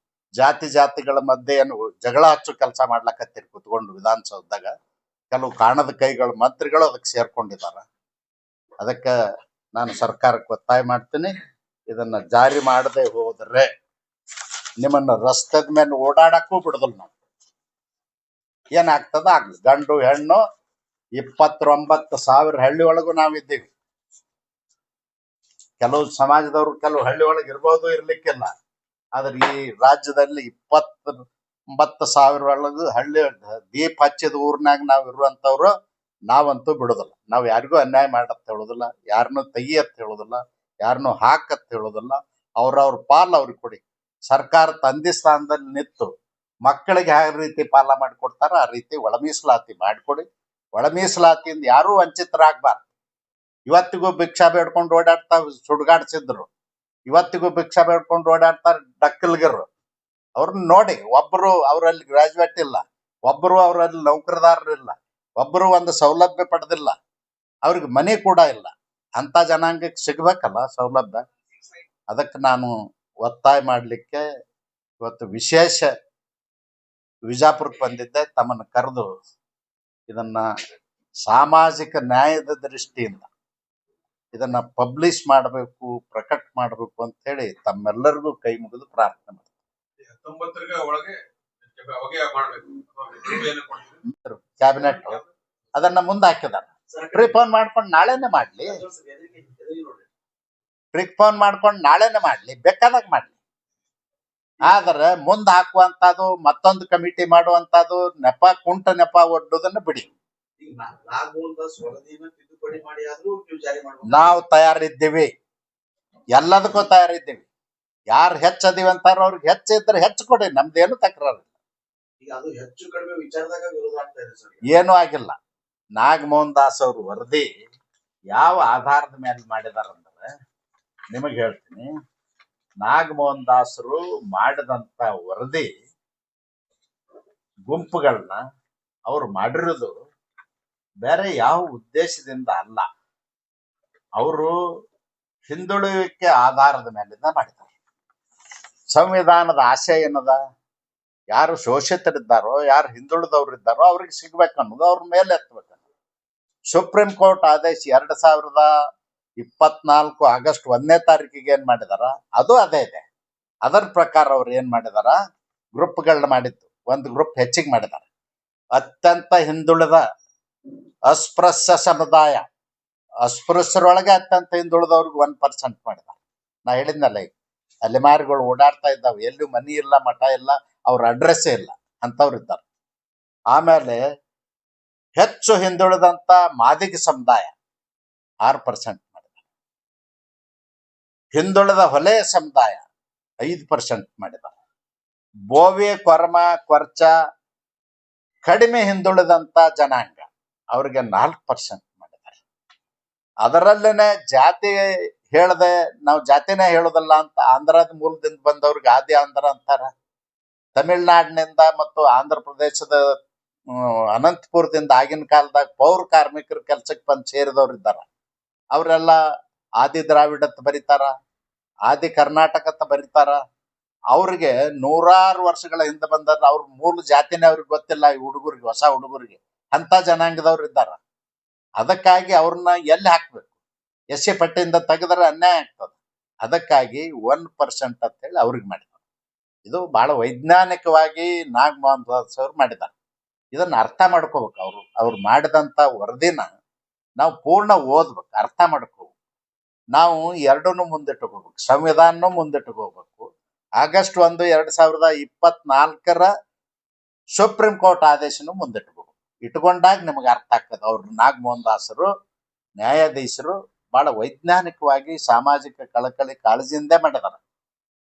ಜಾತಿಗಳ ಮಧ್ಯೆ ಏನು ಜಗಳ ಹಚ್ಚು ಕೆಲಸ ಮಾಡ್ಲಕತ್ತೀರಿ ಕುತ್ಕೊಂಡು ವಿಧಾನಸೌಧದಾಗ. ಕೆಲವು ಕಾಣದ ಕೈಗಳು ಮಂತ್ರಿಗಳು ಅದಕ್ಕೆ ಸೇರ್ಕೊಂಡಿದಾರ. ಅದಕ್ಕೆ ನಾನು ಸರ್ಕಾರಕ್ಕೆ ಒತ್ತಾಯ ಮಾಡ್ತೀನಿ, ಇದನ್ನ ಜಾರಿ ಮಾಡದೆ ಹೋದ್ರೆ ನಿಮ್ಮನ್ನ ರಸ್ತೆದ ಮೇಲೆ ಓಡಾಡಕ್ಕೂ ಬಿಡುದಿಲ್ಲ ನಾವು. ಏನಾಗ್ತದ ಆಗ್ಲಿ. ಗಂಡು ಹೆಣ್ಣು 29,000 ಹಳ್ಳಿ ಒಳಗೂ ನಾವಿದ್ದೀವಿ. ಕೆಲವು ಸಮಾಜದವರು ಕೆಲವು ಹಳ್ಳಿ ಒಳಗೆ ಇರ್ಬೋದು, ಇರ್ಲಿಕ್ಕಿಲ್ಲ. ಆದ್ರೆ ಈ ರಾಜ್ಯದಲ್ಲಿ 29,000 ಒಳಗೂ ಹಳ್ಳಿ ದೀಪ ಹಚ್ಚಿದ ಊರ್ನಾಗ ನಾವು ಇರುವಂತವ್ರು. ನಾವಂತೂ ಬಿಡುದಿಲ್ಲ. ನಾವು ಯಾರಿಗೂ ಅನ್ಯಾಯ ಮಾಡತ್ ಹೇಳುದಿಲ್ಲ, ಯಾರನ್ನು ತೆಗಿಯತ್ ಹೇಳುದಿಲ್ಲ, ಯಾರನ್ನು ಹಾಕತ್ ಹೇಳುದಿಲ್ಲ. ಅವ್ರವ್ರ ಪಾಲ್ ಅವ್ರಿಗೆ ಕೊಡಿ. ಸರ್ಕಾರ ತಂದೆ ಸ್ಥಾನದಲ್ಲಿ ನಿಂತು ಮಕ್ಕಳಿಗೆ ಯಾವ ರೀತಿ ಪಾಲ ಮಾಡಿಕೊಡ್ತಾರ ಆ ರೀತಿ ಒಳ ಮೀಸಲಾತಿ ಮಾಡಿಕೊಡಿ. ಒಳ ಮೀಸಲಾತಿಯಿಂದ ಯಾರೂ ವಂಚಿತರಾಗಬಾರ್ದು. ಇವತ್ತಿಗೂ ಭಿಕ್ಷಾ ಬೇಡ್ಕೊಂಡು ಓಡಾಡ್ತಾ ಸುಡ್ಗಾಡ್ಸಿದ್ರು, ಇವತ್ತಿಗೂ ಭಿಕ್ಷಾ ಬೇಡ್ಕೊಂಡು ಓಡಾಡ್ತಾರೆ ಡಕ್ಕಲ್ಗಿರು. ಅವ್ರನ್ನ ನೋಡಿ, ಒಬ್ಬರು ಅವರಲ್ಲಿ ಗ್ರಾಜುಯೇಟ್ ಇಲ್ಲ, ಒಬ್ಬರು ಅವರಲ್ಲಿ ನೌಕರದಾರರಿಲ್ಲ, ಒಬ್ಬರು ಒಂದು ಸೌಲಭ್ಯ ಪಡೆದಿಲ್ಲ, ಅವ್ರಿಗೆ ಮನೆ ಕೂಡ ಇಲ್ಲ. ಅಂತ ಜನಾಂಗಕ್ಕೆ ಸಿಗ್ಬೇಕಲ್ಲ ಸೌಲಭ್ಯ. ಅದಕ್ಕೆ ನಾನು ಒತ್ತಾಯ ಮಾಡಲಿಕ್ಕೆ ಇವತ್ತು ವಿಶೇಷ ವಿಜಾಪುರಕ್ಕೆ ಬಂದಿದ್ದೆ. ತಮ್ಮನ್ನು ಕರೆದು ಇದನ್ನ ಸಾಮಾಜಿಕ ನ್ಯಾಯದ ದೃಷ್ಟಿಯಿಂದ ಇದನ್ನ ಪಬ್ಲಿಷ್ ಮಾಡಬೇಕು, ಪ್ರಕಟ ಮಾಡಬೇಕು ಅಂತ ಹೇಳಿ ತಮ್ಮೆಲ್ಲರಿಗೂ ಕೈ ಮುಗಿದು ಪ್ರಾರ್ಥನೆ ಮಾಡ್ತೀನಿ. ಕ್ಯಾಬಿನೆಟ್ ಅದನ್ನ ಮುಂದೆ ಹಾಕಿದಾರ. ಪ್ರಿಫೋನ್ ಮಾಡ್ಕೊಂಡು ನಾಳೆನೆ ಮಾಡ್ಲಿ, ಬೇಕಾದಾಗ ಮಾಡ್ಲಿ. ಆದ್ರೆ ಮುಂದೆ ಹಾಕುವಂತದ್ದು, ಮತ್ತೊಂದು ಕಮಿಟಿ ಮಾಡುವಂತದ್ದು, ಕುಂಟ ನೆಪ ಒಡ್ಡುದನ್ನ ಬಿಡಿ. ನಾವು ತಯಾರಿದ್ದೀವಿ, ಎಲ್ಲದಕ್ಕೂ ತಯಾರಿದ್ದೀವಿ. ಯಾರು ಹೆಚ್ಚದೀವಿ ಅಂತಾರ ಅವ್ರಿಗೆ ಹೆಚ್ಚಿದ್ರೆ ಹೆಚ್ಚು ಕೊಡಿ, ನಮ್ದೇನು ತಕರಾರು. ಏನೂ ಆಗಿಲ್ಲ. ನಾಗಮೋಹನ್ ದಾಸ್ ಅವರು ವರದಿ ಯಾವ ಆಧಾರದ ಮೇಲೆ ಮಾಡಿದಾರಂದ್ರೆ ನಿಮಗೆ ಹೇಳ್ತೀನಿ. ನಾಗಮೋಹನ್ ದಾಸರು ಮಾಡಿದಂತ ವರದಿ ಗುಂಪುಗಳನ್ನ ಅವ್ರು ಮಾಡಿರೋದು ಬೇರೆ ಯಾವ ಉದ್ದೇಶದಿಂದ ಅಲ್ಲ. ಅವರು ಹಿಂದುಳಿಯುವಿಕೆ ಆಧಾರದ ಮೇಲಿಂದ ಮಾಡಿದ್ದಾರೆ. ಸಂವಿಧಾನದ ಆಶಯ ಏನದ? ಯಾರು ಶೋಷಿತರಿದ್ದಾರೋ, ಯಾರು ಹಿಂದುಳಿದವ್ರು ಇದ್ದಾರೋ ಅವ್ರಿಗೆ ಸಿಗ್ಬೇಕನ್ನೋದು, ಅವ್ರ ಮೇಲೆ ಎತ್ತಬೇಕನ್ನೋದು. ಸುಪ್ರೀಂ ಕೋರ್ಟ್ ಆದೇಶ 2024 ಆಗಸ್ಟ್ 1ನೇ ತಾರೀಕಿಗೆ ಏನ್ ಮಾಡಿದಾರ ಅದು ಅದೇ ಇದೆ. ಅದರ ಪ್ರಕಾರ ಅವ್ರು ಏನ್ ಮಾಡಿದಾರ, ಗ್ರೂಪ್ಗಳನ್ನ ಮಾಡಿದ್ದು. ಒಂದು ಗ್ರೂಪ್ ಹೆಚ್ಚಿಗೆ ಮಾಡಿದಾರೆ. ಅತ್ಯಂತ ಹಿಂದುಳಿದ ಅಸ್ಪೃಶ್ಯ ಸಮುದಾಯ, ಅಸ್ಪೃಶ್ಯರೊಳಗೆ ಅತ್ಯಂತ ಹಿಂದುಳಿದವ್ರಿಗೆ 1% ಮಾಡಿದಾರೆ. ನಾ ಹೇಳಿದ್ನಲ್ಲ, ಈಗ ಅಲೆಮಾರಿಗಳು ಓಡಾಡ್ತಾ ಇದ್ದಾವೆ, ಎಲ್ಲೂ ಮನಿ ಇಲ್ಲ, ಮಠ ಇಲ್ಲ, ಅವ್ರ ಅಡ್ರೆಸ್ಸೇ ಇಲ್ಲ, ಅಂತವ್ರು ಇದ್ದಾರೆ. ಆಮೇಲೆ ಹೆಚ್ಚು ಹಿಂದುಳಿದಂತ ಮಾದಿಗ ಸಮುದಾಯ 6% ಮಾಡಿದ್ದಾರೆ. ಹಿಂದುಳಿದ ಹೊಲೆ ಸಮುದಾಯ 5% ಮಾಡಿದ್ದಾರೆ. ಬೋವಿ, ಕೊರಮ, ಕೊರ್ಚ ಕಡಿಮೆ ಹಿಂದುಳಿದಂತ ಜನಾಂಗ ಅವ್ರಿಗೆ 4% ಮಾಡಿದ್ದಾರೆ. ಅದರಲ್ಲೇನೆ ಜಾತಿ ಹೇಳದೆ, ನಾವು ಜಾತಿನೇ ಹೇಳುದಲ್ಲ ಅಂತ ಆಂಧ್ರದ ಮೂಲದಿಂದ ಬಂದವ್ರಿಗೆ ಆದಿ ಆಂಧ್ರ ಅಂತಾರ. ತಮಿಳ್ನಾಡಿನಿಂದ ಮತ್ತು ಆಂಧ್ರ ಪ್ರದೇಶದ ಅನಂತಪುರದಿಂದ ಆಗಿನ ಕಾಲದಾಗ ಪೌರ ಕಾರ್ಮಿಕರು ಕೆಲ್ಸಕ್ಕೆ ಬಂದು ಸೇರಿದವ್ರು ಇದ್ದಾರ. ಅವರೆಲ್ಲ ಆದಿ ದ್ರಾವಿಡತ್ ಬರೀತಾರ, ಆದಿ ಕರ್ನಾಟಕತ್ ಬರೀತಾರ. ಅವ್ರಿಗೆ ನೂರಾರು ವರ್ಷಗಳ ಹಿಂದೆ ಬಂದವ್ರು, ಅವ್ರ ಮೂಲ ಜಾತಿನೇ ಅವ್ರಿಗೆ ಗೊತ್ತಿಲ್ಲ. ಈ ಹುಡುಗರಿಗೆ, ಹೊಸ ಹುಡುಗರಿಗೆ ಅಂತ ಜನಾಂಗದವ್ರು ಇದ್ದಾರ. ಅದಕ್ಕಾಗಿ ಅವ್ರನ್ನ ಎಲ್ಲಿ ಹಾಕ್ಬೇಕು? ಎಸ್.ಸಿ ಪಟ್ಟಿಯಿಂದ ತೆಗೆದ್ರೆ ಅನ್ಯಾಯ ಆಗ್ತದೆ. ಅದಕ್ಕಾಗಿ 1% ಅಂತ ಹೇಳಿ ಅವ್ರಿಗೆ ಮಾಡಿದ್ದಾರೆ. ಇದು ಬಹಳ ವೈಜ್ಞಾನಿಕವಾಗಿ ನಾಗಮೋಹನ್ ದಾಸ್ ಅವ್ರು ಮಾಡಿದ್ದಾರೆ. ಇದನ್ನ ಅರ್ಥ ಮಾಡ್ಕೋಬೇಕು. ಅವ್ರು ಮಾಡಿದಂತ ವರದಿನ ನಾವು ಪೂರ್ಣ ಓದ್ಬೇಕು, ಅರ್ಥ ಮಾಡ್ಕೋಬೇಕು. ನಾವು ಎರಡನ್ನೂ ಮುಂದಿಟ್ಟುಕೋಬೇಕು. ಸಂವಿಧಾನನೂ ಮುಂದಿಟ್ಟುಕೋಬೇಕು. ಆಗಸ್ಟ್ 1, 2024 ಸುಪ್ರೀಂ ಕೋರ್ಟ್ ಆದೇಶನು ಮುಂದಿಟ್ಬೇಕು. ಇಟ್ಕೊಂಡಾಗ ನಿಮಗೆ ಅರ್ಥ ಆಗ್ತದೆ. ಅವ್ರು ನಾಗಮೋಹನ್ ದಾಸರು ನ್ಯಾಯಾಧೀಶರು ಬಹಳ ವೈಜ್ಞಾನಿಕವಾಗಿ ಸಾಮಾಜಿಕ ಕಳಕಳಿ ಕಾಳಜಿಯಿಂದೇ ಮಾಡಿದಾರೆ.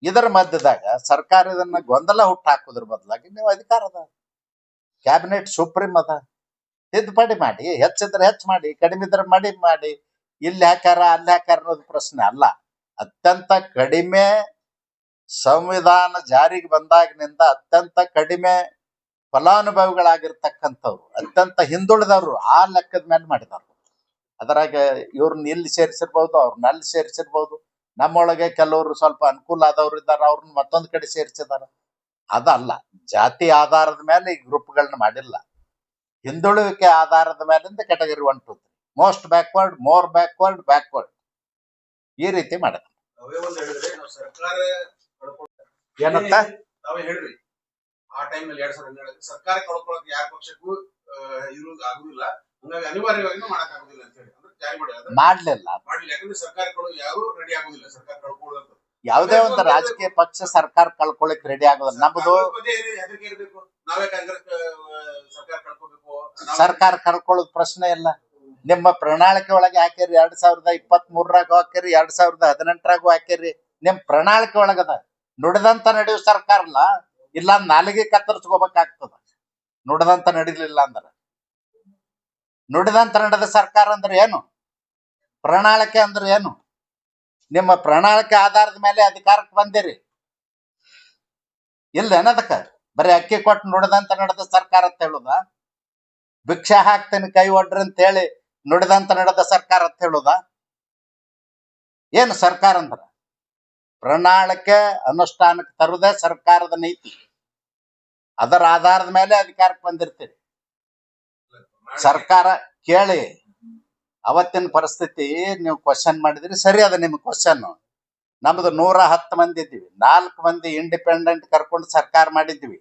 ಇದರ ಮಧ್ಯದಾಗ ಸರ್ಕಾರ ಇದನ್ನ ಗೊಂದಲ ಹುಟ್ಟು ಹಾಕೋದ್ರ ಬದಲಾಗಿ ನೀವು ಅಧಿಕಾರ ಅದ, ಕ್ಯಾಬಿನೆಟ್ ಸುಪ್ರೀಂ ಅದ, ತಿದ್ದುಪಡಿ ಮಾಡಿ. ಹೆಚ್ಚಿದ್ರೆ ಹೆಚ್ಚು ಮಾಡಿ, ಕಡಿಮೆ ಇದ್ರೆ ಮಾಡಿ. ಇಲ್ಲಿ ಹಾಕ್ಯಾರ ಅಲ್ಲಿ ಹಾಕ್ಯಾರ ಅನ್ನೋದು ಪ್ರಶ್ನೆ ಅಲ್ಲ. ಅತ್ಯಂತ ಕಡಿಮೆ ಸಂವಿಧಾನ ಜಾರಿಗೆ ಬಂದಾಗಿನಿಂದ ಅತ್ಯಂತ ಕಡಿಮೆ ಫಲಾನುಭವಿಗಳಾಗಿರ್ತಕ್ಕಂಥವ್ರು, ಅತ್ಯಂತ ಹಿಂದುಳಿದವರು ಆ ಲೆಕ್ಕದ ಮೇಲೆ ಮಾಡಿದವರು. ಅದರಾಗ ಇವ್ರನ್ನ ಇಲ್ಲಿ ಸೇರಿಸಿರ್ಬೋದು, ಅವ್ರನ್ನ ಅಲ್ಲಿ ಸೇರಿಸಿರ್ಬೋದು. ನಮ್ಮೊಳಗೆ ಕೆಲವರು ಸ್ವಲ್ಪ ಅನುಕೂಲ ಆದವ್ರು ಇದ್ದಾರೆ, ಅವ್ರನ್ನ ಮತ್ತೊಂದು ಕಡೆ ಸೇರಿಸಿದ್ದಾರೆ. ಅದಲ್ಲ, ಜಾತಿ ಆಧಾರದ ಮೇಲೆ ಈ ಗ್ರೂಪ್ಗಳನ್ನ ಮಾಡಿಲ್ಲ. ಹಿಂದುಳುವಿಕೆ ಆಧಾರದ ಮೇಲಿಂದ category 1, 2, 3 most backward, more backward ಈ ರೀತಿ ಮಾಡಿದ. ಏನಂತ ತಾವೇ ಹೇಳ್ರಿ, ಆ ಟೈಮ್ ನಲ್ಲಿ 2012 ಸರ್ಕಾರ ಕಳ್ಕೊಳಕ್ ಯಾವ ಪಕ್ಷಕ್ಕೂ ಇರೋದು ಆಗುದಿಲ್ಲ, ಹಂಗಾಗಿ ಅನಿವಾರ್ಯವಾಗಿ ಮಾಡಕ್ ಆಗುದಿಲ್ಲ ಅಂತ ಹೇಳಿ ಅಂದ್ರೆ ಜಾರಿ ಮಾಡ್ಲಿಲ್ಲ. ಯಾಕಂದ್ರೆ ಸರ್ಕಾರಗಳು ಯಾರು ರೆಡಿ ಆಗುದಿಲ್ಲ ಸರ್ಕಾರ ಕಳ್ಕೊಳ್ಳೋದು. ಯಾವುದೇ ಒಂದು ರಾಜಕೀಯ ಪಕ್ಷ ಸರ್ಕಾರ ಕಳ್ಕೊಳ್ಳಿಕ್ ರೆಡಿ ಆಗೋದಿಲ್ಲ. ನಮ್ದು ಹೆದರಿಕೆ ಇರಬೇಕು, ನಾವೇ ಕಾಂಗ್ರೆಸ್ ಸರ್ಕಾರ ಕಳ್ಕೋಬೇಕು. ಸರ್ಕಾರ ಕಳ್ಕೊಳ್ಳೋದು ಪ್ರಶ್ನೆ ಇಲ್ಲ. ನಿಮ್ಮ ಪ್ರಣಾಳಿಕೆ ಒಳಗೆ ಹಾಕಿರಿ, 2023 ಹಾಕಿರಿ, 2018 ಹಾಕಿರಿ. ನಿಮ್ ಪ್ರಣಾಳಿಕೆ ಒಳಗದ ನುಡಿದಂತ ನಡೆಯುವ ಸರ್ಕಾರ ಅಲ್ಲ. ಇಲ್ಲ ನಾಲಿಗೆ ಕತ್ತರಿಸ್ಕೋಬೇಕಾಗ್ತದ. ನುಡಿದಂತ ನಡಿಲಿಲ್ಲ ಅಂದ್ರೆ ನುಡಿದಂತ ನಡೆದ ಸರ್ಕಾರ ಅಂದ್ರೆ ಏನು? ಪ್ರಣಾಳಿಕೆ ಅಂದ್ರೆ ಏನು? ನಿಮ್ಮ ಪ್ರಣಾಳಿಕೆ ಆಧಾರದ ಮೇಲೆ ಅಧಿಕಾರಕ್ಕೆ ಬಂದಿರಿ ಇಲ್ಲ ಏನದಕ್ಕ? ಬರೀ ಅಕ್ಕಿ ಕೊಟ್ಟು ನುಡಿದಂತ ನಡೆದ ಸರ್ಕಾರ ಅಂತ ಹೇಳುದ? ಭಿಕ್ಷಾ ಹಾಕ್ತೇನೆ ಕೈ ಒಡ್ರಿ ಅಂತ ಹೇಳಿ ನುಡಿದಂತ ನಡೆದ ಸರ್ಕಾರ ಅಂತ ಹೇಳುದ? ಏನು ಸರ್ಕಾರ ಅಂದ್ರ? ಪ್ರಣಾಳಿಕೆ ಅನುಷ್ಠಾನಕ್ಕೆ ತರುವುದೇ ಸರ್ಕಾರದ ನೀತಿ. ಅದರ ಆಧಾರದ ಮೇಲೆ ಅಧಿಕಾರಕ್ಕೆ ಬಂದಿರ್ತೀರಿ. ಸರ್ಕಾರ ಕೇಳಿ, ಅವತ್ತಿನ ಪರಿಸ್ಥಿತಿ ನೀವು ಕ್ವಶನ್ ಮಾಡಿದ್ರಿ, ಸರಿ ಅದ ನಿಮ್ಮ ಕ್ವಶನ್. ನಮ್ದು 110 ಮಂದಿ ಇದ್ದೀವಿ, 4 ಮಂದಿ ಇಂಡಿಪೆಂಡೆಂಟ್ ಕರ್ಕೊಂಡು ಸರ್ಕಾರ ಮಾಡಿದ್ವಿ.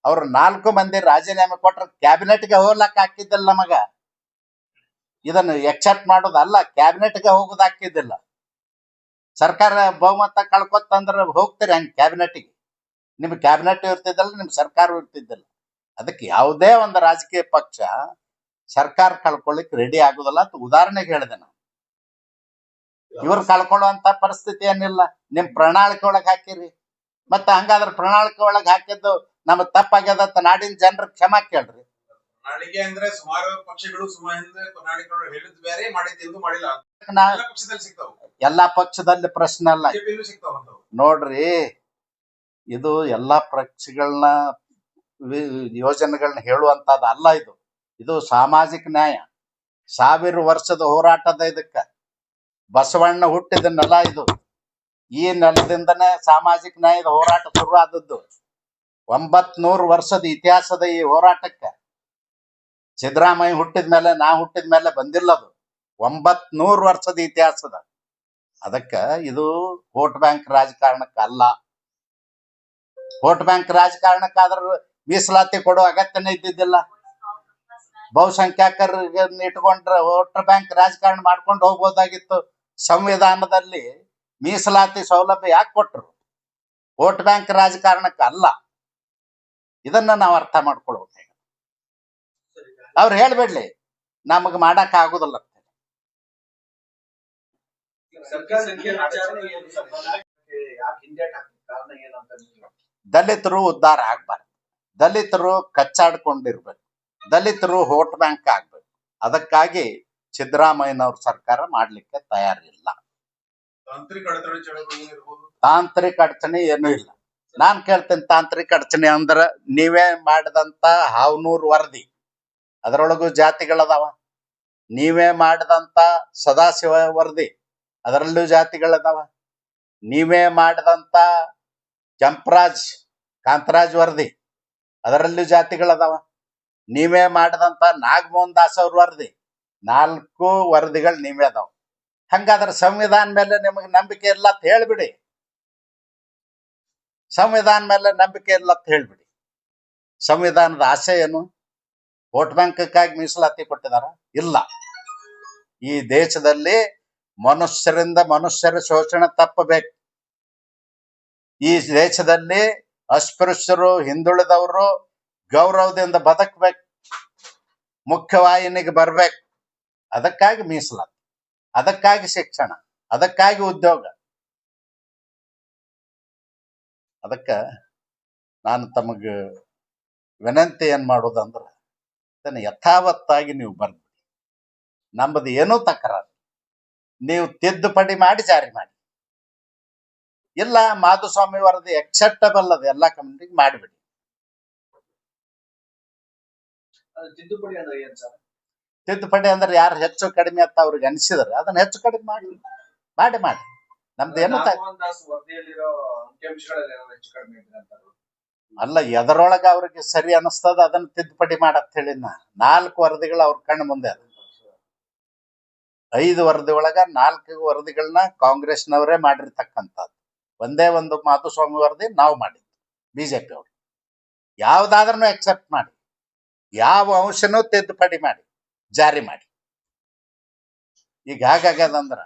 ಅವ್ರು 4 ಮಂದಿ ರಾಜೀನಾಮೆ ಕೊಟ್ರ ಕ್ಯಾಬಿನೆಟ್ಗೆ ಹೋಗ್ಲಕ್ ಹಾಕಿದ್ದಿಲ್ಲ ನಮಗ. ಇದನ್ನು ಎಕ್ಸೆಪ್ಟ್ ಮಾಡೋದಲ್ಲ, ಕ್ಯಾಬಿನೆಟ್ಗೆ ಹೋಗೋದು ಹಾಕಿದ್ದಿಲ್ಲ. ಸರ್ಕಾರ ಬಹುಮತ ಕಳ್ಕೊತಂದ್ರೆ ಹೋಗ್ತೀರಿ ಹಂಗೆ ಕ್ಯಾಬಿನೆಟ್ಗೆ? ನಿಮ್ ಕ್ಯಾಬಿನೆಟ್ ಇರ್ತಿದ್ದಲ್ಲ, ನಿಮ್ ಸರ್ಕಾರ ಇರ್ತಿದ್ದಿಲ್ಲ. ಅದಕ್ಕೆ ಯಾವುದೇ ಒಂದು ರಾಜಕೀಯ ಪಕ್ಷ ಸರ್ಕಾರ ಕಳ್ಕೊಳ್ಳಿಕ್ ರೆಡಿ ಆಗುದಲ್ಲ ಅಂತ ಉದಾಹರಣೆಗೆ ಹೇಳಿದೆ ನಾನು. ಇವ್ರು ಕಳ್ಕೊಳ್ಳುವಂತ ಪರಿಸ್ಥಿತಿ ಏನಿಲ್ಲ. ನಿಮ್ ಪ್ರಣಾಳಿಕೆ ಒಳಗೆ ಹಾಕಿರಿ. ಮತ್ತೆ ಹಂಗಾದ್ರೆ ಪ್ರಣಾಳಿಕೆ ಒಳಗೆ ಹಾಕಿದ್ದು ನಮಗ್ ತಪ್ಪಾಗ್ಯದ ನಾಡಿನ ಜನರ ಕ್ಷಮಾ ಕೇಳ್ರಿ. ಪ್ರಣಾಳಿಕೆ ಅಂದ್ರೆ ಸುಮಾರು ಪಕ್ಷಗಳು ಪ್ರಣಾಳಿಕೆಗಳು ಹೇಳಿದ್ ಬೇರೆ, ಮಾಡಿದ್ದು ಮಾಡಿಲ್ಲ. ಪಕ್ಷದಲ್ಲಿ ಸಿಗ್ತಾವ, ಎಲ್ಲಾ ಪಕ್ಷದಲ್ಲಿ ಪ್ರಶ್ನೆ ಅಲ್ಲ. ಸಿಗ್ತಾವ ನೋಡ್ರಿ, ಇದು ಎಲ್ಲಾ ಪಕ್ಷಗಳನ್ನ ಯೋಜನೆಗಳನ್ನ ಹೇಳುವಂತದ ಅಲ್ಲ. ಇದು ಸಾಮಾಜಿಕ ನ್ಯಾಯ, 1000 ವರ್ಷದ ಹೋರಾಟದ. ಇದಕ್ಕ ಬಸವಣ್ಣ ಹುಟ್ಟಿದ ನೆಲ ಇದು. ಈ ನೆಲದಿಂದನೇ ಸಾಮಾಜಿಕ ನ್ಯಾಯದ ಹೋರಾಟ ಶುರು ಆದದ್ದು. 900 ವರ್ಷದ ಇತಿಹಾಸದ ಈ ಹೋರಾಟಕ್ಕೆ ಸಿದ್ದರಾಮಯ್ಯ ಹುಟ್ಟಿದ ಮೇಲೆ, ನಾ ಹುಟ್ಟಿದ ಮೇಲೆ ಬಂದಿಲ್ಲ. ಅದು 900 ವರ್ಷದ ಇತಿಹಾಸದ. ಅದಕ್ಕ ಇದು ವೋಟ್ ಬ್ಯಾಂಕ್ ರಾಜಕಾರಣಕ್ಕಲ್ಲ. ವೋಟ್ ಬ್ಯಾಂಕ್ ರಾಜಕಾರಣಕ್ಕಾದ್ರ ಮೀಸಲಾತಿ ಕೊಡೋ ಅಗತ್ಯನೇ ಇದ್ದಿದ್ದಿಲ್ಲ. ಬಹುಸಂಖ್ಯಾತರಿಗೆ ಇಟ್ಕೊಂಡ್ರೆ ವೋಟ್ ಬ್ಯಾಂಕ್ ರಾಜಕಾರಣ ಮಾಡ್ಕೊಂಡು ಹೋಗ್ಬೋದಾಗಿತ್ತು. ಸಂವಿಧಾನದಲ್ಲಿ ಮೀಸಲಾತಿ ಸೌಲಭ್ಯ ಯಾಕೆ ಕೊಟ್ರು? ವೋಟ್ ಬ್ಯಾಂಕ್ ರಾಜಕಾರಣಕ್ಕೆ ಅಲ್ಲ. ಇದನ್ನ ನಾವು ಅರ್ಥ ಮಾಡ್ಕೊಳ್ಬೇಕು. ಅವ್ರು ಹೇಳ್ಬಿಡ್ಲಿ, ನಮಗ್ ಮಾಡಕ್ ಆಗುದಿಲ್ಲ. ದಲಿತರು ಉದ್ಧಾರ ಆಗ್ಬಾರ್ದು. ದಲಿತರು ಕಚ್ಚಾಡ್ಕೊಂಡಿರ್ಬೇಕು. ದಲಿತರು ವೋಟ್ ಬ್ಯಾಂಕ್ ಆಗ್ಬೇಕು. ಅದಕ್ಕಾಗಿ ಸಿದ್ದರಾಮಯ್ಯನವ್ರ ಸರ್ಕಾರ ಮಾಡ್ಲಿಕ್ಕೆ ತಯಾರಿಲ್ಲ. ತಾಂತ್ರಿಕ ಅಡಚಣೆ ಏನೂ ಇಲ್ಲ. ನಾನ್ ಕೇಳ್ತೇನೆ, ತಾಂತ್ರಿಕ ಅಡಚಣೆ ಅಂದ್ರ ನೀವೇ ಮಾಡಿದಂತ ಹಾವನೂರ್ ವರದಿ, ಅದರೊಳಗೂ ಜಾತಿಗಳದಾವ. ನೀವೇ ಮಾಡಿದಂತ ಸದಾಶಿವ ವರದಿ, ಅದರಲ್ಲೂ ಜಾತಿಗಳದಾವ. ನೀವೇ ಮಾಡಿದಂತ ಕೆಂಪರಾಜ್ ಕಾಂತರಾಜ್ ವರದಿ, ಅದರಲ್ಲೂ ಜಾತಿಗಳದಾವ. ನೀವೇ ಮಾಡಿದಂತ ನಾಗಮೋಹನ್ ದಾಸ್ ಅವ್ರ ವರದಿ, 4 ವರದಿಗಳು ನೀವೇ ಅದಾವ. ಹಂಗಾದ್ರೆ ಸಂವಿಧಾನ ಮೇಲೆ ನಿಮಗೆ ನಂಬಿಕೆ ಇಲ್ಲ ಅಂತ ಹೇಳ್ಬಿಡಿ. ಸಂವಿಧಾನ ಮೇಲೆ ನಂಬಿಕೆ ಇಲ್ಲ ಅಂತ ಹೇಳ್ಬಿಡಿ. ಸಂವಿಧಾನದ ಆಸೆ ಏನು? ವೋಟ್ ಬ್ಯಾಂಕ್ಗಾಗಿ ಮೀಸಲಾತಿ ಕೊಟ್ಟಿದಾರ? ಇಲ್ಲ. ಈ ದೇಶದಲ್ಲಿ ಮನುಷ್ಯರಿಂದ ಮನುಷ್ಯರ ಶೋಷಣೆ ತಪ್ಪಬೇಕು. ಈ ದೇಶದಲ್ಲಿ ಅಸ್ಪೃಶ್ಯರು, ಹಿಂದುಳಿದವರು ಗೌರವದಿಂದ ಬದುಕಬೇಕು, ಮುಖ್ಯವಾಹಿನಿಗೆ ಬರ್ಬೇಕು. ಅದಕ್ಕಾಗಿ ಮೀಸಲಾತಿ, ಅದಕ್ಕಾಗಿ ಶಿಕ್ಷಣ, ಅದಕ್ಕಾಗಿ ಉದ್ಯೋಗ. ಅದಕ್ಕೆ ನಾನು ತಮಗೆ ವಿನಂತಿ ಏನ್ ಮಾಡೋದಂದ್ರ, ಇದನ್ನು ಯಥಾವತ್ತಾಗಿ ನೀವು ಬರ್ಬಿಡಿ. ನಮ್ಮದು ಏನೂ ತಕರಾರು, ನೀವು ತಿದ್ದುಪಡಿ ಮಾಡಿ ಜಾರಿ ಮಾಡಿ. ಇಲ್ಲ ಮಾಧುಸ್ವಾಮಿ ವರದಿ ಎಕ್ಸೆಪ್ಟಬಲ್ ಅದು, ಎಲ್ಲಾ ಕಮ್ಯುನಿಟಿಗೆ ಮಾಡಿಬಿಡಿ. ತಿದ್ದುಪಡಿ ಅಂದ್ರೆ ಏನ್ ಸರ್? ತಿದ್ದುಪಡಿ ಅಂದ್ರೆ ಯಾರು ಹೆಚ್ಚು ಕಡಿಮೆ ಅಂತ ಅವ್ರಿಗೆ ಅನಿಸಿದ್ರೆ ಅದನ್ನ ಹೆಚ್ಚು ಕಡಿಮೆ ಮಾಡಿ ಮಾಡಿ ಮಾಡಿ. ನಮ್ದು ಏನು ನಾಗಮೋಹನ್ ದಾಸ್ ವರದಿಯಲ್ಲಿರೋ ಅಂಕಿಅಂಶಗಳಲ್ಲಿ ಏನಾದ್ರು ಹೆಚ್ಚು ಕಡಿಮೆ ಇದ್ರೆ ಅಂತಾರೆ. ಅಲ್ಲ, ಎದರೊಳಗ ಅವ್ರಿಗೆ ಸರಿ ಅನಿಸ್ತದ ಅದನ್ನ ತಿದ್ದುಪಡಿ ಮಾಡತ್ ಹೇಳಿ. 4 ವರದಿಗಳು ಅವ್ರ ಕಣ್ಣು ಮುಂದೆ ಅದ. 5 ವರದಿ ಒಳಗ 4 ವರದಿಗಳನ್ನ ಕಾಂಗ್ರೆಸ್ನವರೇ ಮಾಡಿರ್ತಕ್ಕಂಥದ್ದು. ಒಂದೇ ಒಂದು ಮಾಧುಸ್ವಾಮಿ ವರದಿ ನಾವು ಮಾಡಿದ್ದು ಬಿಜೆಪಿ ಅವರು. ಯಾವ್ದಾದ್ರೂ ಎಕ್ಸೆಪ್ಟ್ ಮಾಡಿ, ಯಾವ ಅಂಶನೂ ತಿದ್ದುಪಡಿ ಮಾಡಿ ಜಾರಿ ಮಾಡಿ. ಈಗ ಹಾಗಾಗ್ಯದಂದ್ರ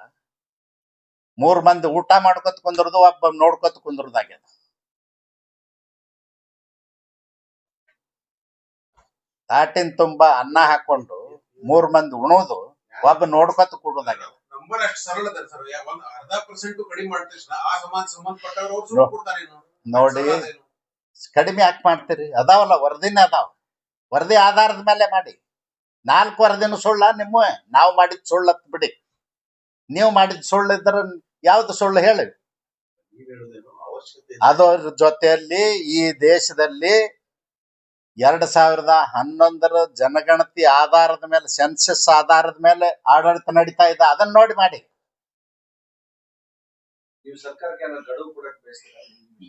3 ಮಂದಿ ಊಟ ಮಾಡ್ಕೊತ ಕುಂದ್ರದು, ಒಬ್ಬ ನೋಡ್ಕೊತ ಕುಂದ್ರದಾಗ್ಯದ. ತಾಟಿನ ತುಂಬಾ ಅನ್ನ ಹಾಕೊಂಡು 3 ಮಂದಿ ಉಣೋದು, ಒಬ್ಬ ನೋಡ್ಕೊತ ಕೂಡೋದಾಗ್ಯದ. ನಂಬರ್ ಅಷ್ಟು ಸರಳ ಅದ ಸರ್. ಒಂದ್ 0.5% ಕಡಿಮೆ ಮಾಡ್ತೀವಿ, ಆ ಸಂಬಂಧಪಟ್ಟವ್ರು ಅವ್ರು ಸುಳ್ಳು ಕೊಡ್ತಾರೆ. ನೋಡಿ, ಕಡಿಮೆ ಯಾಕೆ ಮಾಡ್ತೀರಿ? ಅದಾವಲ್ಲ ವರದಿನೇ ಅದಾವ. ವರದಿ ಆಧಾರದ ಮೇಲೆ ಮಾಡಿ. 4 ವರದಿನೂ ಸುಳ್ಳ ನಿಮ್ಮ? ನಾವು ಮಾಡಿದ್ ಸುಳ್ಳತ್ ಬಿಡಿ. ನೀವು ಮಾಡಿದ್ ಸುಳ್ಳು ಇದ್ರ ಯಾವ್ದು ಸುಳ್ಳು ಹೇಳಿ? ಅದರ ಜೊತೆಯಲ್ಲಿ ಈ ದೇಶದಲ್ಲಿ 2011 ಜನಗಣತಿ ಆಧಾರದ ಮೇಲೆ, ಸೆನ್ಸಸ್ ಆಧಾರದ ಮೇಲೆ ಆಡಳಿತ ನಡೀತಾ ಇದೆ. ಅದನ್ನ ನೋಡಿ ಮಾಡಿ. ನೀವು ಸರ್ಕಾರಕ್ಕೆ ಏನಾದ್ರು ಗಡುವು ಕೊಡಕ್ಕೆ ಬಯಸ್ತೀರಾ?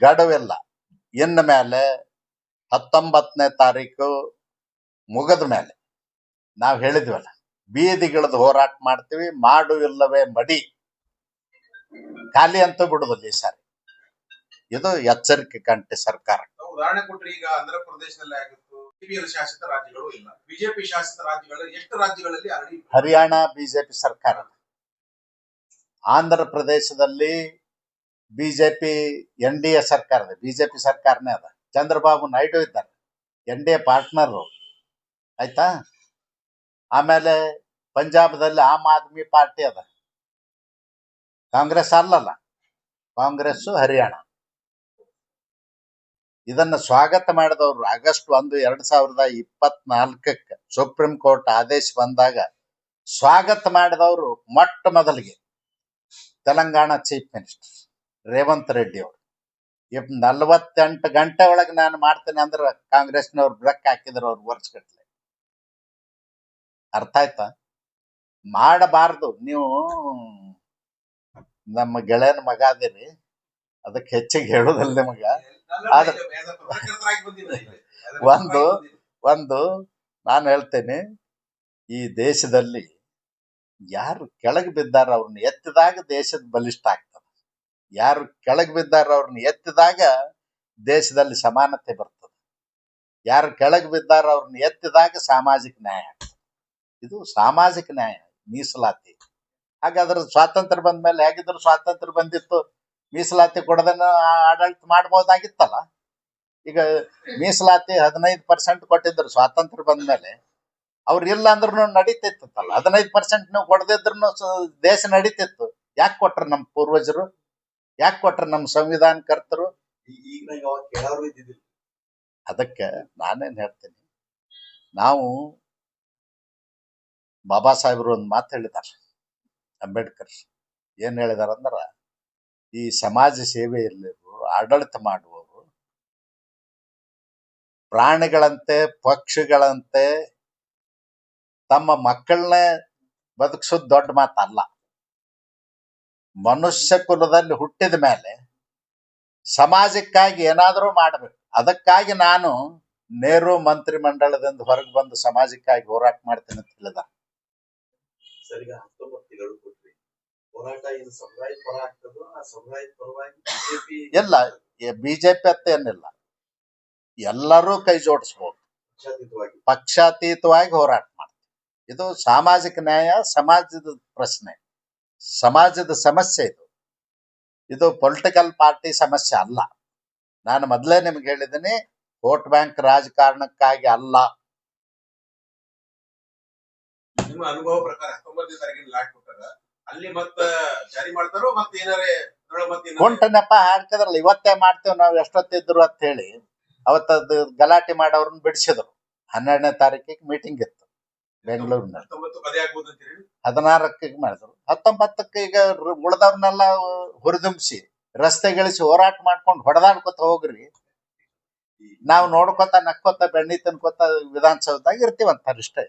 ಗಡುವಿಲ್ಲ. ಇನ್ನ ಮೇಲೆ 19ನೇ ತಾರೀಕು ಮುಗಿದ ಮೇಲೆ ನಾವು ಹೇಳಿದ್ವಲ್ಲ, ಬೀದಿಗಿಳಿದು ಹೋರಾಟ ಮಾಡ್ತೀವಿ. ಮಾಡು ಇಲ್ಲವೇ ಮಡಿ, ಖಾಲಿ ಅಂತೂ ಬಿಡುದಿಲ್ಲ ಈ ಸಾರಿ. ಇದು ಎಚ್ಚರಿಕೆ ಕಂಠಿ ಸರ್ಕಾರ. ಉದಾಹರಣೆ ಕೊಟ್ರಿ, ಈಗ ಆಂಧ್ರ ಪ್ರದೇಶದಲ್ಲಿ ಆಗಿತ್ತು. ಬಿಜೆಪಿ ಶಾಸಿತ ರಾಜ್ಯಗಳು ಇಲ್ಲ. ಬಿಜೆಪಿ ಶಾಸಿತ ರಾಜ್ಯಗಳಲ್ಲಿ ಎಷ್ಟು ರಾಜ್ಯಗಳಲ್ಲಿ ಆಲ್ರೆಡಿ ಹರಿಯಾಣ ಬಿಜೆಪಿ ಸರ್ಕಾರ, ಆಂಧ್ರ ಪ್ರದೇಶದಲ್ಲಿ ಬಿಜೆಪಿ NDA ಸರ್ಕಾರ ಇದೆ. ಬಿಜೆಪಿ ಸರ್ಕಾರನೇ ಅದ. ಚಂದ್ರಬಾಬು ನಾಯ್ಡು ಇದ್ದಾರೆ, NDA ಪಾರ್ಟ್ನರ್ ಆಯ್ತಾ. ಆಮೇಲೆ ಪಂಜಾಬದಲ್ಲಿ ಆಮ್ ಆದ್ಮಿ ಪಾರ್ಟಿ ಅದ, ಕಾಂಗ್ರೆಸ್ ಅಲ್ಲಲ್ಲ, ಕಾಂಗ್ರೆಸ್ ಹರಿಯಾಣ. ಇದನ್ನ ಸ್ವಾಗತ ಮಾಡಿದವರು ಆಗಸ್ಟ್ 1, 2024 ಸುಪ್ರೀಂ ಕೋರ್ಟ್ ಆದೇಶ ಬಂದಾಗ ಸ್ವಾಗತ ಮಾಡಿದವರು ಮೊಟ್ಟ ಮೊದಲಿಗೆ ತೆಲಂಗಾಣ ಚೀಫ್ ಮಿನಿಸ್ಟರ್ ರೇವಂತ್ ರೆಡ್ಡಿ ಅವರು. 48 ಗಂಟೆ ಒಳಗೆ ನಾನು ಮಾಡ್ತೇನೆ ಅಂದ್ರೆ ಕಾಂಗ್ರೆಸ್ನವ್ರು ಬ್ರೇಕ್ ಹಾಕಿದ್ರು ಅವ್ರು ವರ್ಷಗಟ್ಲೆ. ಅರ್ಥ ಆಯ್ತಾ? ಮಾಡಬಾರ್ದು. ನೀವು ನಮ್ಮ ಗೆಳೆಯನ ಮಗ ಅದಿರಿ, ಅದಕ್ಕೆ ಹೆಚ್ಚಿಗೆ ಹೇಳುದಲ್ಲ ನಿಮಗ. ಒಂದು ನಾನು ಹೇಳ್ತೇನೆ, ಈ ದೇಶದಲ್ಲಿ ಯಾರು ಕೆಳಗೆ ಬಿದ್ದಾರ ಅವ್ರನ್ನ ಎತ್ತಿದಾಗ ದೇಶದ ಬಲಿಷ್ಠ ಆಗ್ತದೆ. ಯಾರು ಕೆಳಗೆ ಬಿದ್ದಾರ ಅವ್ರನ್ನ ಎತ್ತಿದಾಗ ದೇಶದಲ್ಲಿ ಸಮಾನತೆ ಬರ್ತದೆ. ಯಾರು ಕೆಳಗೆ ಬಿದ್ದಾರ ಅವ್ರನ್ನ ಎತ್ತಿದಾಗ ಸಾಮಾಜಿಕ ನ್ಯಾಯ ಆಗ್ತದೆ. ಇದು ಸಾಮಾಜಿಕ ನ್ಯಾಯ, ಮೀಸಲಾತಿ. ಹಾಗಾದ್ರೆ ಸ್ವಾತಂತ್ರ್ಯ ಬಂದ ಮೇಲೆ ಹೇಗಿದ್ರು ಸ್ವಾತಂತ್ರ್ಯ ಬಂದಿತ್ತು, ಮೀಸಲಾತಿ ಕೊಡದನ್ನ ಆಡಳಿತ ಮಾಡ್ಬೋದಾಗಿತ್ತಲ್ಲ. ಈಗ ಮೀಸಲಾತಿ 15% ಕೊಟ್ಟಿದ್ರು ಸ್ವಾತಂತ್ರ್ಯ ಬಂದ ಮೇಲೆ. ಅವ್ರು ಇಲ್ಲ ಅಂದ್ರೂ ನಡೀತಿತ್ತಲ್ಲ. 15% ನೀವು ಕೊಡದಿದ್ರು ದೇಶ ನಡೀತಿತ್ತು. ಯಾಕೆ ಕೊಟ್ರು ನಮ್ಮ ಪೂರ್ವಜರು? ಯಾಕೆ ಕೊಟ್ರು ನಮ್ಮ ಸಂವಿಧಾನ ಕರ್ತರು? ಅದಕ್ಕೆ ನಾನೇನ್ ಹೇಳ್ತೀನಿ, ನಾವು ಬಾಬಾ ಸಾಹೇಬರು ಒಂದು ಮಾತು ಹೇಳಿದಾರೆ, ಅಂಬೇಡ್ಕರ್ ಏನ್ ಹೇಳಿದಾರಂದ್ರ, ಈ ಸಮಾಜ ಸೇವೆಯಲ್ಲಿರುವ ಆಡಳಿತ ಮಾಡುವವರು ಪ್ರಾಣಿಗಳಂತೆ, ಪಕ್ಷಿಗಳಂತೆ ತಮ್ಮ ಮಕ್ಕಳನ್ನೇ ಬದುಕಿಸೋದು ದೊಡ್ಡ ಮಾತಲ್ಲ. ಮನುಷ್ಯ ಕುಲದಲ್ಲಿ ಹುಟ್ಟಿದ ಮೇಲೆ ಸಮಾಜಕ್ಕಾಗಿ ಏನಾದರೂ ಮಾಡಬೇಕು. ಅದಕ್ಕಾಗಿ ನಾನು ನೆಹರು ಮಂತ್ರಿ ಮಂಡಲದಿಂದ ಹೊರಗೆ ಬಂದು ಸಮಾಜಕ್ಕಾಗಿ ಹೋರಾಟ ಮಾಡ್ತೇನೆ ಅಂತ ಹೇಳಿದ. ಸರಿಗ 19 ಕೊಟ್ರಿ ಹೋರಾಟ ಏನು ಸಮುದಾಯದ ಪರ ಆಗ್ತದೋ ಆ ಸಮುದಾಯದ ಪರವಾಗಿ ಬಿಜೆಪಿ ಎಲ್ಲ ಬಿಜೆಪಿ ಅಂತ ಏನಿಲ್ಲ, ಎಲ್ಲರೂ ಕೈ ಜೋಡಿಸ್ಬೋದು, ಪಕ್ಷಾತೀತವಾಗಿ ಪಕ್ಷಾತೀತವಾಗಿ ಹೋರಾಟ ಮಾಡ್ತೀವಿ. ಇದು ಸಾಮಾಜಿಕ ನ್ಯಾಯ, ಸಮಾಜದ ಪ್ರಶ್ನೆ, ಸಮಾಜದ ಸಮಸ್ಯೆ. ಇದು ಪೊಲಿಟಿಕಲ್ ಪಾರ್ಟಿ ಸಮಸ್ಯೆ ಅಲ್ಲ. ನಾನು ಮೊದಲೇ ನಿಮ್ಗೆ ಹೇಳಿದ್ದೀನಿ, ವೋಟ್ ಬ್ಯಾಂಕ್ ರಾಜಕಾರಣಕ್ಕಾಗಿ ಅಲ್ಲ. ನಿಮ್ಮ ಅನುಭವ ಪ್ರಕಾರ 19ನೇ ತಾರೀಕಿನ ಲಾಟ್ ಕೊಟ್ಟಾಗ ಅಲ್ಲಿ ಮತ್ತ ಜಾರಿ ಮಾಡ್ತಾರೋ ಮತ್ತೆ ಏನಾರೇ ಕುಂಟ ನೆಪ ಹಾಕಿದ್ರಲ್ಲ, ಇವತ್ತೇ ಮಾಡ್ತೇವೆ ನಾವು ಎಷ್ಟೊತ್ತಿದ್ರು ಅಂತ ಹೇಳಿ ಅವತ್ತದು ಗಲಾಟೆ ಮಾಡೋರನ್ನ ಬಿಡಿಸಿದ್ರು. 12ನೇ ತಾರೀಕಿಗೆ ಮೀಟಿಂಗ್ ಇತ್ತು ಬೆಂಗಳೂರಿನಲ್ಲಿ. 19 ಪದೇ ಆಗ್ಬೋದು ಅಂತೀರಿ? 16ಕ್ಕೆ ಮಾಡಿದ್ರು. 19ಕ್ಕೆ ಈಗ ಉಳ್ದವ್ರನ್ನೆಲ್ಲ ಹುರಿದುಂಬಿಸಿ ರಸ್ತೆಗಳಿಸಿ ಹೋರಾಟ ಮಾಡ್ಕೊಂಡು ಹೊಡೆದಾಡ್ಕೊತ ಹೋಗ್ರಿ. ನಾವು ನೋಡ್ಕೊತ ನಕ್ಕೋತ ಬೆಣ್ಣಿ ತಿನ್ಕೋತ ವಿಧಾನಸೌಧದಾಗ ಇರ್ತೀವಂತಾರ ಇಷ್ಟೇ.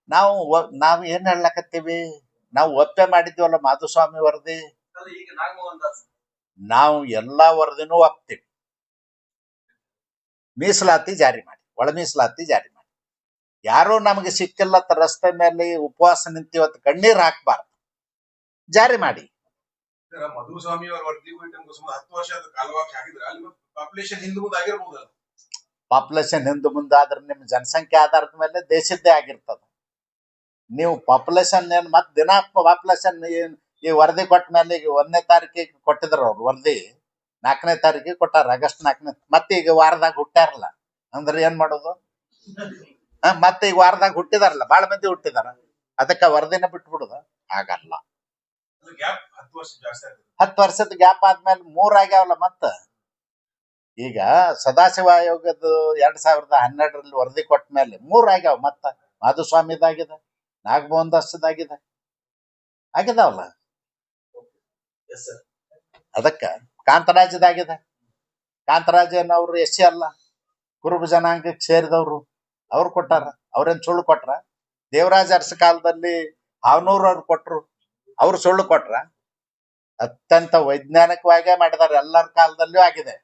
ನಾವು ಏನ್ ಹೇಳಕತ್ತೀವಿ, ನಾವು ಒಪ್ಪೆ ಮಾಡಿದ್ವಲ್ಲ ಮಾಧುಸ್ವಾಮಿ ವರದಿ, ಈಗ ನಾಗಮೋಹನ್ ದಾಸ್ ನಾವು ಎಲ್ಲಾ ವರದಿನೂ ಒಪ್ತೀವಿ. ಮೀಸಲಾತಿ ಜಾರಿ ಮಾಡಿ, ಒಳ ಮೀಸಲಾತಿ ಜಾರಿ ಮಾಡಿ. ಯಾರು ನಮಗೆ ಸಿಕ್ಕಿಲ್ಲ ರಸ್ತೆ ಮೇಲೆ ಉಪವಾಸ ನಿಂತಿವತ್ತು ಕಣ್ಣೀರ್ ಹಾಕ್ಬಾರ್ದು, ಜಾರಿ ಮಾಡಿ. ಮಧುಸ್ವಾಮಿ ಅವರ ವರದಿಗೂ 10 ವರ್ಷದ ಕಾಲವಾಕ್ಷ ಆಗಿದ್ರೆ ಅಲ್ಲಿ ಪಾಪ್ಯುಲೇಷನ್ ಹಿಂದೆ ಮುಂದೆ ಆಗಿರ್ಬೋದಲ್ಲ. ಪಾಪ್ಯುಲೇಷನ್ ಹಿಂದೆ ಮುಂದಾದ್ರೆ ನಿಮ್ಮ ಜನಸಂಖ್ಯೆ ಆಧಾರದ ಮೇಲೆ ದೇಶದ್ದೇ ಆಗಿರ್ತದ. ನೀವು ಪಾಪ್ಯುಲೇಷನ್ ಏನ್ ಮತ್ ದಿನ ಪಾಪ್ಯುಲೇಷನ್ ಈ ವರದಿ ಕೊಟ್ಟ ಮೇಲೆ ಈಗ 1ನೇ ತಾರೀಕಿಗೆ ಕೊಟ್ಟಿದ್ರು ಅವ್ರು ವರದಿ, 4ನೇ ತಾರೀಕಿಗೆ ಕೊಟ್ಟಾರ, ಆಗಸ್ಟ್ 4ನೇ. ಮತ್ತೆ ಈಗ ವಾರದಾಗ ಹುಟ್ಟಾರಲ್ಲ ಅಂದ್ರೆ ಏನ್ ಮಾಡೋದು? ಮತ್ತೆ ಈಗ ವಾರದಾಗ ಹುಟ್ಟಿದಾರಲ್ಲ, ಬಾಳ ಮಂದಿ ಹುಟ್ಟಿದಾರ, ಅದಕ್ಕ ವರದಿನ ಬಿಟ್ಬಿಡುದ? ಆಗಲ್ಲ. ಗ್ಯಾಪ್ 10 ವರ್ಷ ಜಾಸ್ತಿ ಆಗ್ತದೆ. 10 ವರ್ಷದ ಗ್ಯಾಪ್ ಆದ್ಮೇಲೆ 3 ಆಗ್ಯಾವಲ್ಲ. ಮತ್ತ ಈಗ ಸದಾಶಿವ ಆಯೋಗದ 2012ರಲ್ಲಿ ವರದಿ ಕೊಟ್ಟ ಮೇಲೆ 3 ಆಗ್ಯಾವ. ಮತ್ತ ಮಾಧುಸ್ವಾಮಿದಾಗಿದೆ, ನಾಗಮೋಹನ್ ದಾಸ್ದಾಗಿದೆ, ಆಗಿದಾವಲ್ಲ. ಅದಕ್ಕ ಕಾಂತರಾಜದಾಗಿದೆ. ಕಾಂತರಾಜ್ ಏನವ್ರು ಎಸ್ಸಿ ಅಲ್ಲ, ಕುರುಬ ಜನಾಂಗಕ್ಕೆ ಸೇರಿದವ್ರು, ಅವ್ರು ಕೊಟ್ಟಾರ. ಅವ್ರೇನ್ ಸುಳ್ಳು ಕೊಟ್ರ? ದೇವರಾಜ ಅರಸ ಕಾಲದಲ್ಲಿ ಹಾವನೂರ್ ಅವ್ರು ಕೊಟ್ರು, ಅವ್ರು ಸುಳ್ಳು ಕೊಟ್ರ? ಅತ್ಯಂತ ವೈಜ್ಞಾನಿಕವಾಗೇ ಮಾಡಿದಾರೆ, ಎಲ್ಲರ ಕಾಲದಲ್ಲೂ ಆಗಿದೆ.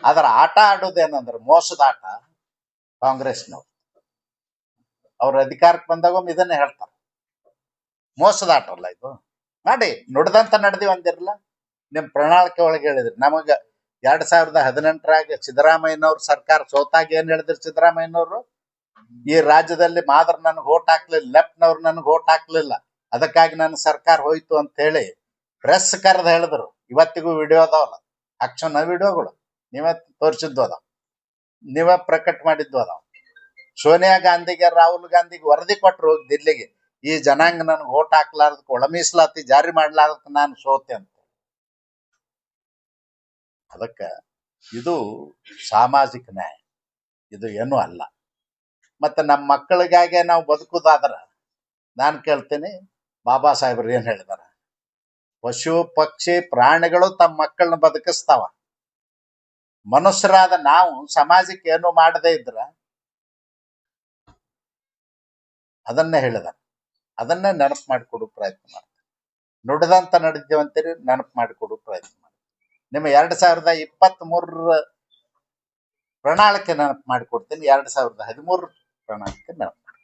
ಅದರ ಆಟ ಆಡೋದೇನಂದ್ರೆ ಮೋಸದ ಆಟ. ಕಾಂಗ್ರೆಸ್ನವ್ರು ಅವ್ರ ಅಧಿಕಾರಕ್ಕೆ ಬಂದಾಗ ಇದನ್ನೇ ಹೇಳ್ತಾರೆ, ಮೋಸದ ಆಟ ಅಲ್ಲ ಇದು. ಮಾಡಿ ನುಡ್ದಂತ ನಡೆದಿವಿ ಅಂದಿರಲ್ಲ, ನಿಮ್ ಪ್ರಣಾಳಿಕೆ ಒಳಗೆ ಹೇಳಿದ್ರಿ. ನಮಗ 2018ರಾಗ ಸಿದ್ದರಾಮಯ್ಯನವ್ರ ಸರ್ಕಾರ ಸೋತಾಗ ಏನ್ ಹೇಳಿದ್ರಿ ಸಿದ್ದರಾಮಯ್ಯನವ್ರು? ಈ ರಾಜ್ಯದಲ್ಲಿ ಮಾತ್ರ ನನ್ಗೆ ಓಟ್ ಹಾಕ್ಲಿಲ್ಲ, ಲೆಫ್ಟ್ನವ್ರು ನನ್ಗೆ ಓಟ್ ಹಾಕ್ಲಿಲ್ಲ, ಅದಕ್ಕಾಗಿ ನನ್ನ ಸರ್ಕಾರ ಹೋಯ್ತು ಅಂತ ಹೇಳಿ ಪ್ರೆಸ್ ಕರೆದು ಹೇಳಿದ್ರು. ಇವತ್ತಿಗೂ ವಿಡಿಯೋ ಅದಾವಲ್ಲ, ಅಕ್ಷಣ ವಿಡಿಯೋಗಳು ನೀವೇ ತೋರಿಸಿದ್ದು ಅದಾವ, ನೀವೇ ಪ್ರಕಟ ಮಾಡಿದ್ದು ಅದಾವ. ಸೋನಿಯಾ ಗಾಂಧಿಗೆ, ರಾಹುಲ್ ಗಾಂಧಿಗೆ ವರದಿ ಕೊಟ್ರು ಹೋಗಿ ದಿಲ್ಲಿಗೆ, ಈ ಜನಾಂಗ ನನ್ಗೆ ಓಟ್ ಹಾಕ್ಲಾರ್ದಕ್ಕೆ, ಒಳ ಮೀಸಲಾತಿ ಜಾರಿ ಮಾಡ್ಲಾರ್ದಕ್ಕೆ ನಾನು ಸೋತೆ ಅಂತ. ಅದಕ್ಕ ಇದು ಸಾಮಾಜಿಕ ನ್ಯಾಯ, ಇದು ಏನೂ ಅಲ್ಲ. ಮತ್ತೆ ನಮ್ಮ ಮಕ್ಕಳಿಗಾಗೆ ನಾವು ಬದುಕುದಾದ್ರ ನಾನು ಕೇಳ್ತೀನಿ, ಬಾಬಾ ಸಾಹೇಬ್ರು ಏನ್ ಹೇಳಿದಾರ? ಪಶು ಪಕ್ಷಿ ಪ್ರಾಣಿಗಳು ತಮ್ಮ ಮಕ್ಕಳನ್ನ ಬದುಕಿಸ್ತಾವ, ಮನುಷ್ಯರಾದ ನಾವು ಸಮಾಜಕ್ಕೆ ಏನು ಮಾಡದೇ ಇದ್ರ ಅದನ್ನೇ ಹೇಳಿದ. ಅದನ್ನೇ ನೆನಪು ಮಾಡಿಕೊಡು ಪ್ರಯತ್ನ ಮಾಡ್ತೀವಿ. ನುಡಿದಂತ ನಡೆದೇವಂತೀರಿ, ನೆನಪು ಮಾಡಿಕೊಡು ಪ್ರಯತ್ನ ಮಾಡಿ. ನಿಮ್ಮ 2023 ಪ್ರಣಾಳಿಕೆ ನೆನಪು ಮಾಡಿಕೊಡ್ತೀನಿ, 2013 ಪ್ರಣಾಳಿಕೆ ನೆನಪು ಮಾಡಿ.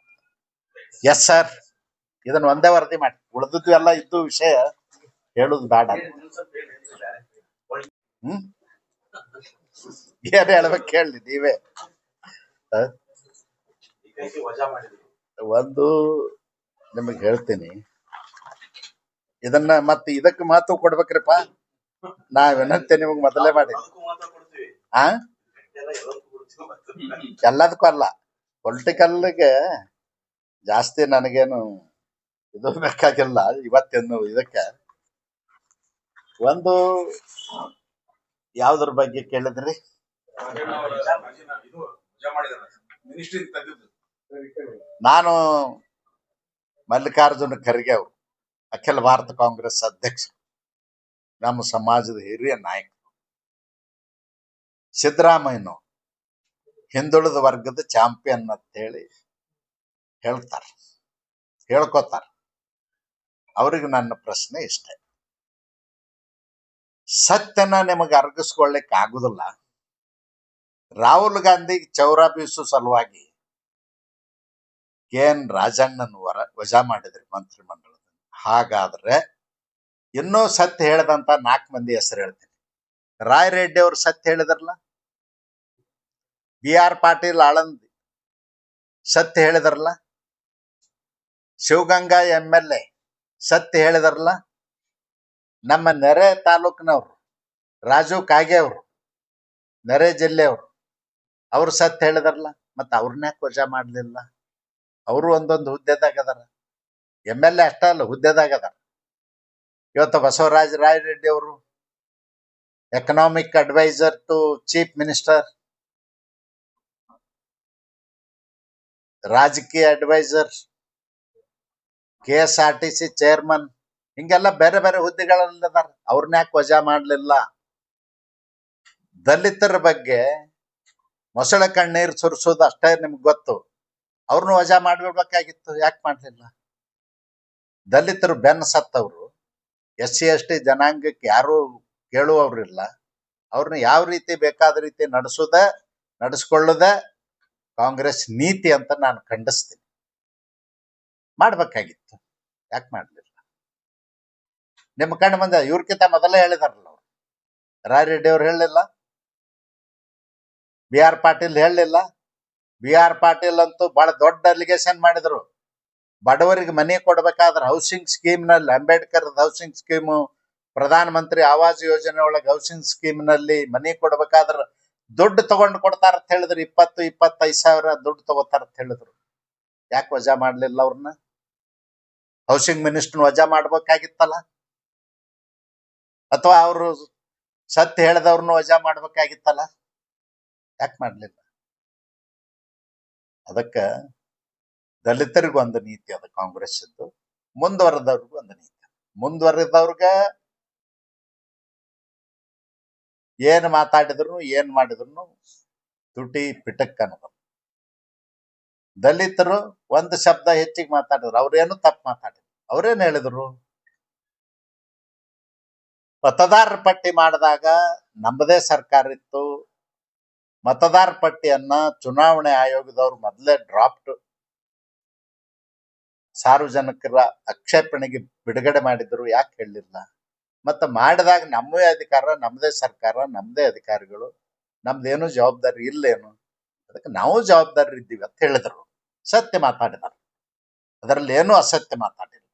ಎಸ್ ಸರ್, ಇದನ್ನ ಒಂದೇ ವರದಿ ಮಾಡಿ, ಉಳಿದದ್ದು ಎಲ್ಲ ಇದ್ದು ವಿಷಯ ಹೇಳುದು ಬೇಡ. ಏನ್ ಹೇಳ್ಬೇಕು ಹೇಳಿ ನೀವೇ. ಒಂದು ನಿಮಗೆ ಹೇಳ್ತೀನಿ, ಇದನ್ನ ಮತ್ತೆ ಇದಕ್ಕೆ ಮಾತು ಕೊಡ್ಬೇಕ್ರಿಪ್ಪ. ನಾವೇನಂತೆ ನಿಮಗ್ ಮೊದಲೇ ಮಾಡಿ ಎಲ್ಲದಕ್ಕೂ ಅಲ್ಲ, ಪೊಲಿಟಿಕಲ್ಗೆ ಜಾಸ್ತಿ ನನಗೇನು ಇದು ಬೇಕಾಗಿಲ್ಲ ಇವತ್ತೇನು. ಇದಕ್ಕೆ ಒಂದು ಯಾವ್ದ್ರ ಬಗ್ಗೆ ಕೇಳಿದ್ರಿ? ನಾನು ಮಲ್ಲಿಕಾರ್ಜುನ ಖರ್ಗೆ ಅವರು, ಅಖಿಲ ಭಾರತ ಕಾಂಗ್ರೆಸ್ ಅಧ್ಯಕ್ಷ, ನಮ್ಮ ಸಮಾಜದ ಹಿರಿಯ ನಾಯಕ. ಸಿದ್ದರಾಮಯ್ಯನವರು ಹಿಂದುಳಿದ ವರ್ಗದ ಚಾಂಪಿಯನ್ ಅಂತ ಹೇಳಿ ಹೇಳ್ತಾರ, ಹೇಳ್ಕೋತಾರ. ಅವ್ರಿಗೆ ನನ್ನ ಪ್ರಶ್ನೆ ಇಷ್ಟೇ, ಸತ್ಯನ ನಿಮಗೆ ಅರಗಿಸ್ಕೊಳ್ಳಿಕ್ಕೆ ಆಗುದಿಲ್ಲ. ರಾಹುಲ್ ಗಾಂಧಿ ಚೌರ ಬೀಸು ಸಲುವಾಗಿ KN ರಾಜಣ್ಣನ ವಜಾ ಮಾಡಿದ್ರಿ ಮಂತ್ರಿಮಂಡಲದಲ್ಲಿ. ಹಾಗಾದ್ರೆ ಇನ್ನೂ ಸತ್ಯ ಹೇಳದಂತ 4 ಮಂದಿ ಹೆಸರು ಹೇಳ್ತೀನಿ. ರಾಯ್ ರೆಡ್ಡಿ ಅವರು ಸತ್ಯ ಹೇಳಿದ್ರಲ್ಲ, BR ಪಾಟೀಲ್ ಆಳಂದ್ ಸತ್ಯ ಹೇಳಿದ್ರಲ್ಲ, ಶಿವಗಂಗಾ MLA ಸತ್ಯ ಹೇಳಿದ್ರಲ್ಲ, ನಮ್ಮ ನೆರೆ ತಾಲೂಕಿನವರು ರಾಜು ಕಾಗೆ ಅವರು ನೆರೆ ಜಿಲ್ಲೆಯವರು ಅವ್ರು ಸತ್ಯ ಹೇಳಿದ್ರಲ್ಲ. ಮತ್ತೆ ಅವ್ರನ್ನ ಯಾಕೆ ವಜಾ ಮಾಡ್ಲಿಲ್ಲ? ಅವರು ಒಂದೊಂದು ಹುದ್ದೆದಾಗ ಅದಾರ, MLA ಅಷ್ಟ ಅಲ್ಲ ಹುದ್ದೆದಾಗ ಅದಾರ. ಇವತ್ತು ಬಸವರಾಜ ರಾಯ್ ರೆಡ್ಡಿ ಅವರು economic adviser to chief minister, ರಾಜಕೀಯ ಅಡ್ವೈಸರ್, KSRTC ಚೇರ್ಮನ್, ಹಿಂಗೆಲ್ಲ ಬೇರೆ ಬೇರೆ ಹುದ್ದೆಗಳಲ್ಲಿದಾರ. ಅವ್ರನ್ನ ಯಾಕೆ ವಜಾ ಮಾಡ್ಲಿಲ್ಲ? ದಲಿತರ ಬಗ್ಗೆ ಮೊಸಳೆ ಕಣ್ಣೀರು ಸುರಿಸೋದು ಅಷ್ಟೇ ನಿಮ್ಗೆ ಗೊತ್ತು. ಅವ್ರನ್ನ ವಜಾ ಮಾಡ್ಬಿಡ್ಬೇಕಾಗಿತ್ತು, ಯಾಕೆ ಮಾಡ್ಲಿಲ್ಲ? ದಲಿತರು ಬೆನ್ನ ಸತ್ತವ್ರು, SC ST ಜನಾಂಗಕ್ಕೆ ಯಾರು ಕೇಳುವವ್ರಿಲ್ಲ. ಅವ್ರನ್ನ ಯಾವ ರೀತಿ ಬೇಕಾದ ರೀತಿ ನಡೆಸ್ಕೊಳ್ಳುವುದೇ ಕಾಂಗ್ರೆಸ್ ನೀತಿ ಅಂತ ನಾನು ಖಂಡಿಸ್ತೀನಿ. ಮಾಡ್ಬೇಕಾಗಿತ್ತು, ಯಾಕೆ ಮಾಡ್ಲಿಲ್ಲ? ನಿಮ್ಮ ಕಣ್ಣು ಮುಂದೆ ಇವ್ರಕ್ಕಿಂತ ಮೊದಲೇ ಹೇಳಿದಾರಲ್ಲ ಅವ್ರು. ರಾಯ್ ರೆಡ್ಡಿ ಅವ್ರು ಹೇಳಲಿಲ್ಲ, BR ಪಾಟೀಲ್ ಹೇಳಲಿಲ್ಲ. BR ಪಾಟೀಲ್ ಅಂತೂ ಬಹಳ ದೊಡ್ಡ ಅಲಿಗೇಷನ್ ಮಾಡಿದ್ರು. ಬಡವರಿಗೆ ಮನೆ ಕೊಡ್ಬೇಕಾದ್ರೆ housing ಸ್ಕೀಮ್ನಲ್ಲಿ, Ambedkar housing scheme, Pradhan Mantri Awas ಯೋಜನೆ ಒಳಗೆ ಹೌಸಿಂಗ್ ಸ್ಕೀಮ್ನಲ್ಲಿ ಮನೆ ಕೊಡ್ಬೇಕಾದ್ರೆ ದುಡ್ಡು ತಗೊಂಡು ಕೊಡ್ತಾರ ಅಂತ ಹೇಳಿದ್ರು. 20-25 ಸಾವಿರ ದುಡ್ಡು ತಗೋತಾರ ಅಂತ ಹೇಳಿದ್ರು. ಯಾಕೆ ವಜಾ ಮಾಡ್ಲಿಲ್ಲ ಅವ್ರನ್ನ? ಹೌಸಿಂಗ್ ಮಿನಿಸ್ಟರ್ ವಜಾ ಮಾಡ್ಬೇಕಾಗಿತ್ತಲ್ಲ, ಅಥವಾ ಅವರು ಸತ್ಯ ಹೇಳಿದವ್ರನ್ನ ವಜಾ ಮಾಡ್ಬೇಕಾಗಿತ್ತಲ್ಲ, ಯಾಕೆ ಮಾಡ್ಲಿಲ್ಲ? ಅದಕ್ಕ ದಲಿತರಿಗೂ ಒಂದು ನೀತಿ ಅದ ಕಾಂಗ್ರೆಸ್ ಇದ್ದು, ಮುಂದುವರೆದವ್ರಿಗೂ ಒಂದು ನೀತಿ. ಮುಂದುವರೆದವ್ರಿಗ ಏನ್ ಮಾತಾಡಿದ್ರು ಏನ್ ಮಾಡಿದ್ರು ತುಟಿ ಪಿಟಕ್ ಅನ್ನೋದು. ದಲಿತರು ಒಂದು ಶಬ್ದ ಹೆಚ್ಚಿಗೆ ಮಾತಾಡಿದ್ರು, ಅವ್ರೇನು ತಪ್ಪು ಮಾತಾಡಿದ್ರು. ಅವ್ರೇನ್ ಹೇಳಿದ್ರು? ಮತದಾರರ ಪಟ್ಟಿ ಮಾಡಿದಾಗ ನಮ್ಮದೇ ಸರ್ಕಾರ ಇತ್ತು. ಮತದಾರ ಪಟ್ಟಿಯನ್ನ ಚುನಾವಣೆ ಆಯೋಗದವ್ರು ಮೊದಲೇ ಡ್ರಾಫ್ಟ್ ಸಾರ್ವಜನಿಕರ ಆಕ್ಷೇಪಣೆಗೆ ಬಿಡುಗಡೆ ಮಾಡಿದ್ರು. ಯಾಕೆ ಹೇಳಲಿಲ್ಲ? ಮತ್ತೆ ಮಾಡಿದಾಗ ನಮ್ಮದೇ ಅಧಿಕಾರ, ನಮ್ಮದೇ ಸರ್ಕಾರ, ನಮ್ಮದೇ ಅಧಿಕಾರಿಗಳು, ನಮ್ದೇನು ಜವಾಬ್ದಾರಿ ಇಲ್ಲೇನು? ಅದಕ್ಕೆ ನಾವು ಜವಾಬ್ದಾರಿ ಇದ್ದೀವಿ ಅಂತ ಹೇಳಿದ್ರು. ಸತ್ಯ ಮಾತಾಡಿದಾರೆ, ಅದರಲ್ಲಿ ಏನೂ ಅಸತ್ಯ ಮಾತಾಡಿಲ್ಲ.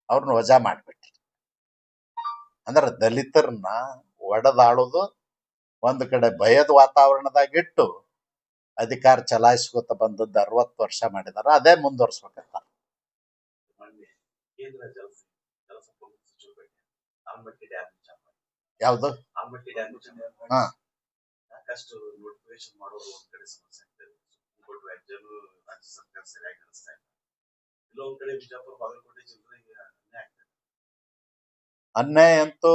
ಅವ್ರನ್ನ ವಜಾ ಮಾಡಿಬಿಟ್ರು. ಅಂದ್ರೆ ದಲಿತರನ್ನ ಒಡೆದಾಳೋದು, ಒಂದು ಕಡೆ ಭಯದ ವಾತಾವರಣದಾಗಿಟ್ಟು ಅಧಿಕಾರ ಚಲಾಯಿಸ್ಕೊತ ಬಂದದ್ದು 60 ವರ್ಷ ಮಾಡಿದಾರ. ಅದೇ ಮುಂದುವರ್ಸ್ಬೇಕಂತ. ಮೊನ್ನೆ ಕೇಂದ್ರ ಜಲಸಂಪನ್ಮೂಲ ಸಚಿವ ಭೇಟಿ ಆಲಮಟ್ಟಿ ಡ್ಯಾಮ್ ವಿಚಾರ ಮಾಡಿ. ಯಾವ್ದು? ಆಲಮಟ್ಟಿ ಡ್ಯಾಮ್ ವಿಚಾರ ಹಾ. ಸಾಕಷ್ಟು ನೋಟಿಫಿಕೇಶನ್ ಮಾಡೋರು ಒಂದ್ ಕಡೆ ಸಮಸ್ಯೆ ಆಗ್ತದೆ. ಸುಪ್ರೀಂ ಕೋರ್ಟ್ ವ್ಯಾಜ್ಯನು ರಾಜ್ಯ ಸರ್ಕಾರ ಸರಿಯಾಗಿ ನಡೆಸ್ತಾ ಇಲ್ಲ. ಇಲ್ಲೊಂದ್ ಕಡೆ ಬಿಜಾಪುರ, ಬಾಗಲಕೋಟೆ ಜಿಲ್ಲೆಗೆ ಅನ್ಯಾಯ ಆಗ್ತದೆ. ಅನ್ಯಾಯ ಅಂತೂ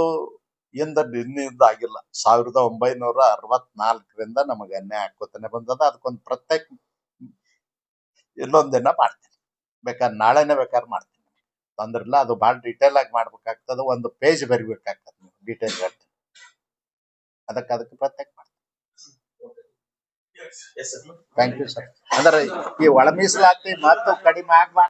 ಇನ್ನಿಂದ ಆಗಿಲ್ಲ. 1964ರಿಂದ ನಮಗೆ ಅನ್ಯಾಯ ಹಾಕೋತಾನೆ ಬಂದದ. ಅದಕ್ಕೊಂದು ಪ್ರತ್ಯೇಕ ಇನ್ನೊಂದ್ ದಿನ ಮಾಡ್ತೀನಿ, ಬೇಕಾದ್ರೆ ನಾಳೆನೆ ಬೇಕಾದ್ರೆ ಮಾಡ್ತೀನಿ, ತೊಂದ್ರಿಲ್ಲ. ಅದು ಭಾಳ ಡೀಟೇಲ್ ಆಗಿ ಮಾಡ್ಬೇಕಾಗ್ತದೆ, ಒಂದು ಪೇಜ್ ಬರಿಬೇಕಾಗ್ತದೆ, ಡೀಟೇಲ್ ಹೇಳ್ತೀನಿ. ಅದಕ್ಕೆ ಪ್ರತ್ಯೇಕ ಮಾಡ್ತೀನಿ. Thank you sir. ಅಂದ್ರೆ ಈ ಒಳ ಮೀಸಲಾತಿ ಮತ್ತು ಕಡಿಮೆ ಆಗ್ಬಾರ್ದು.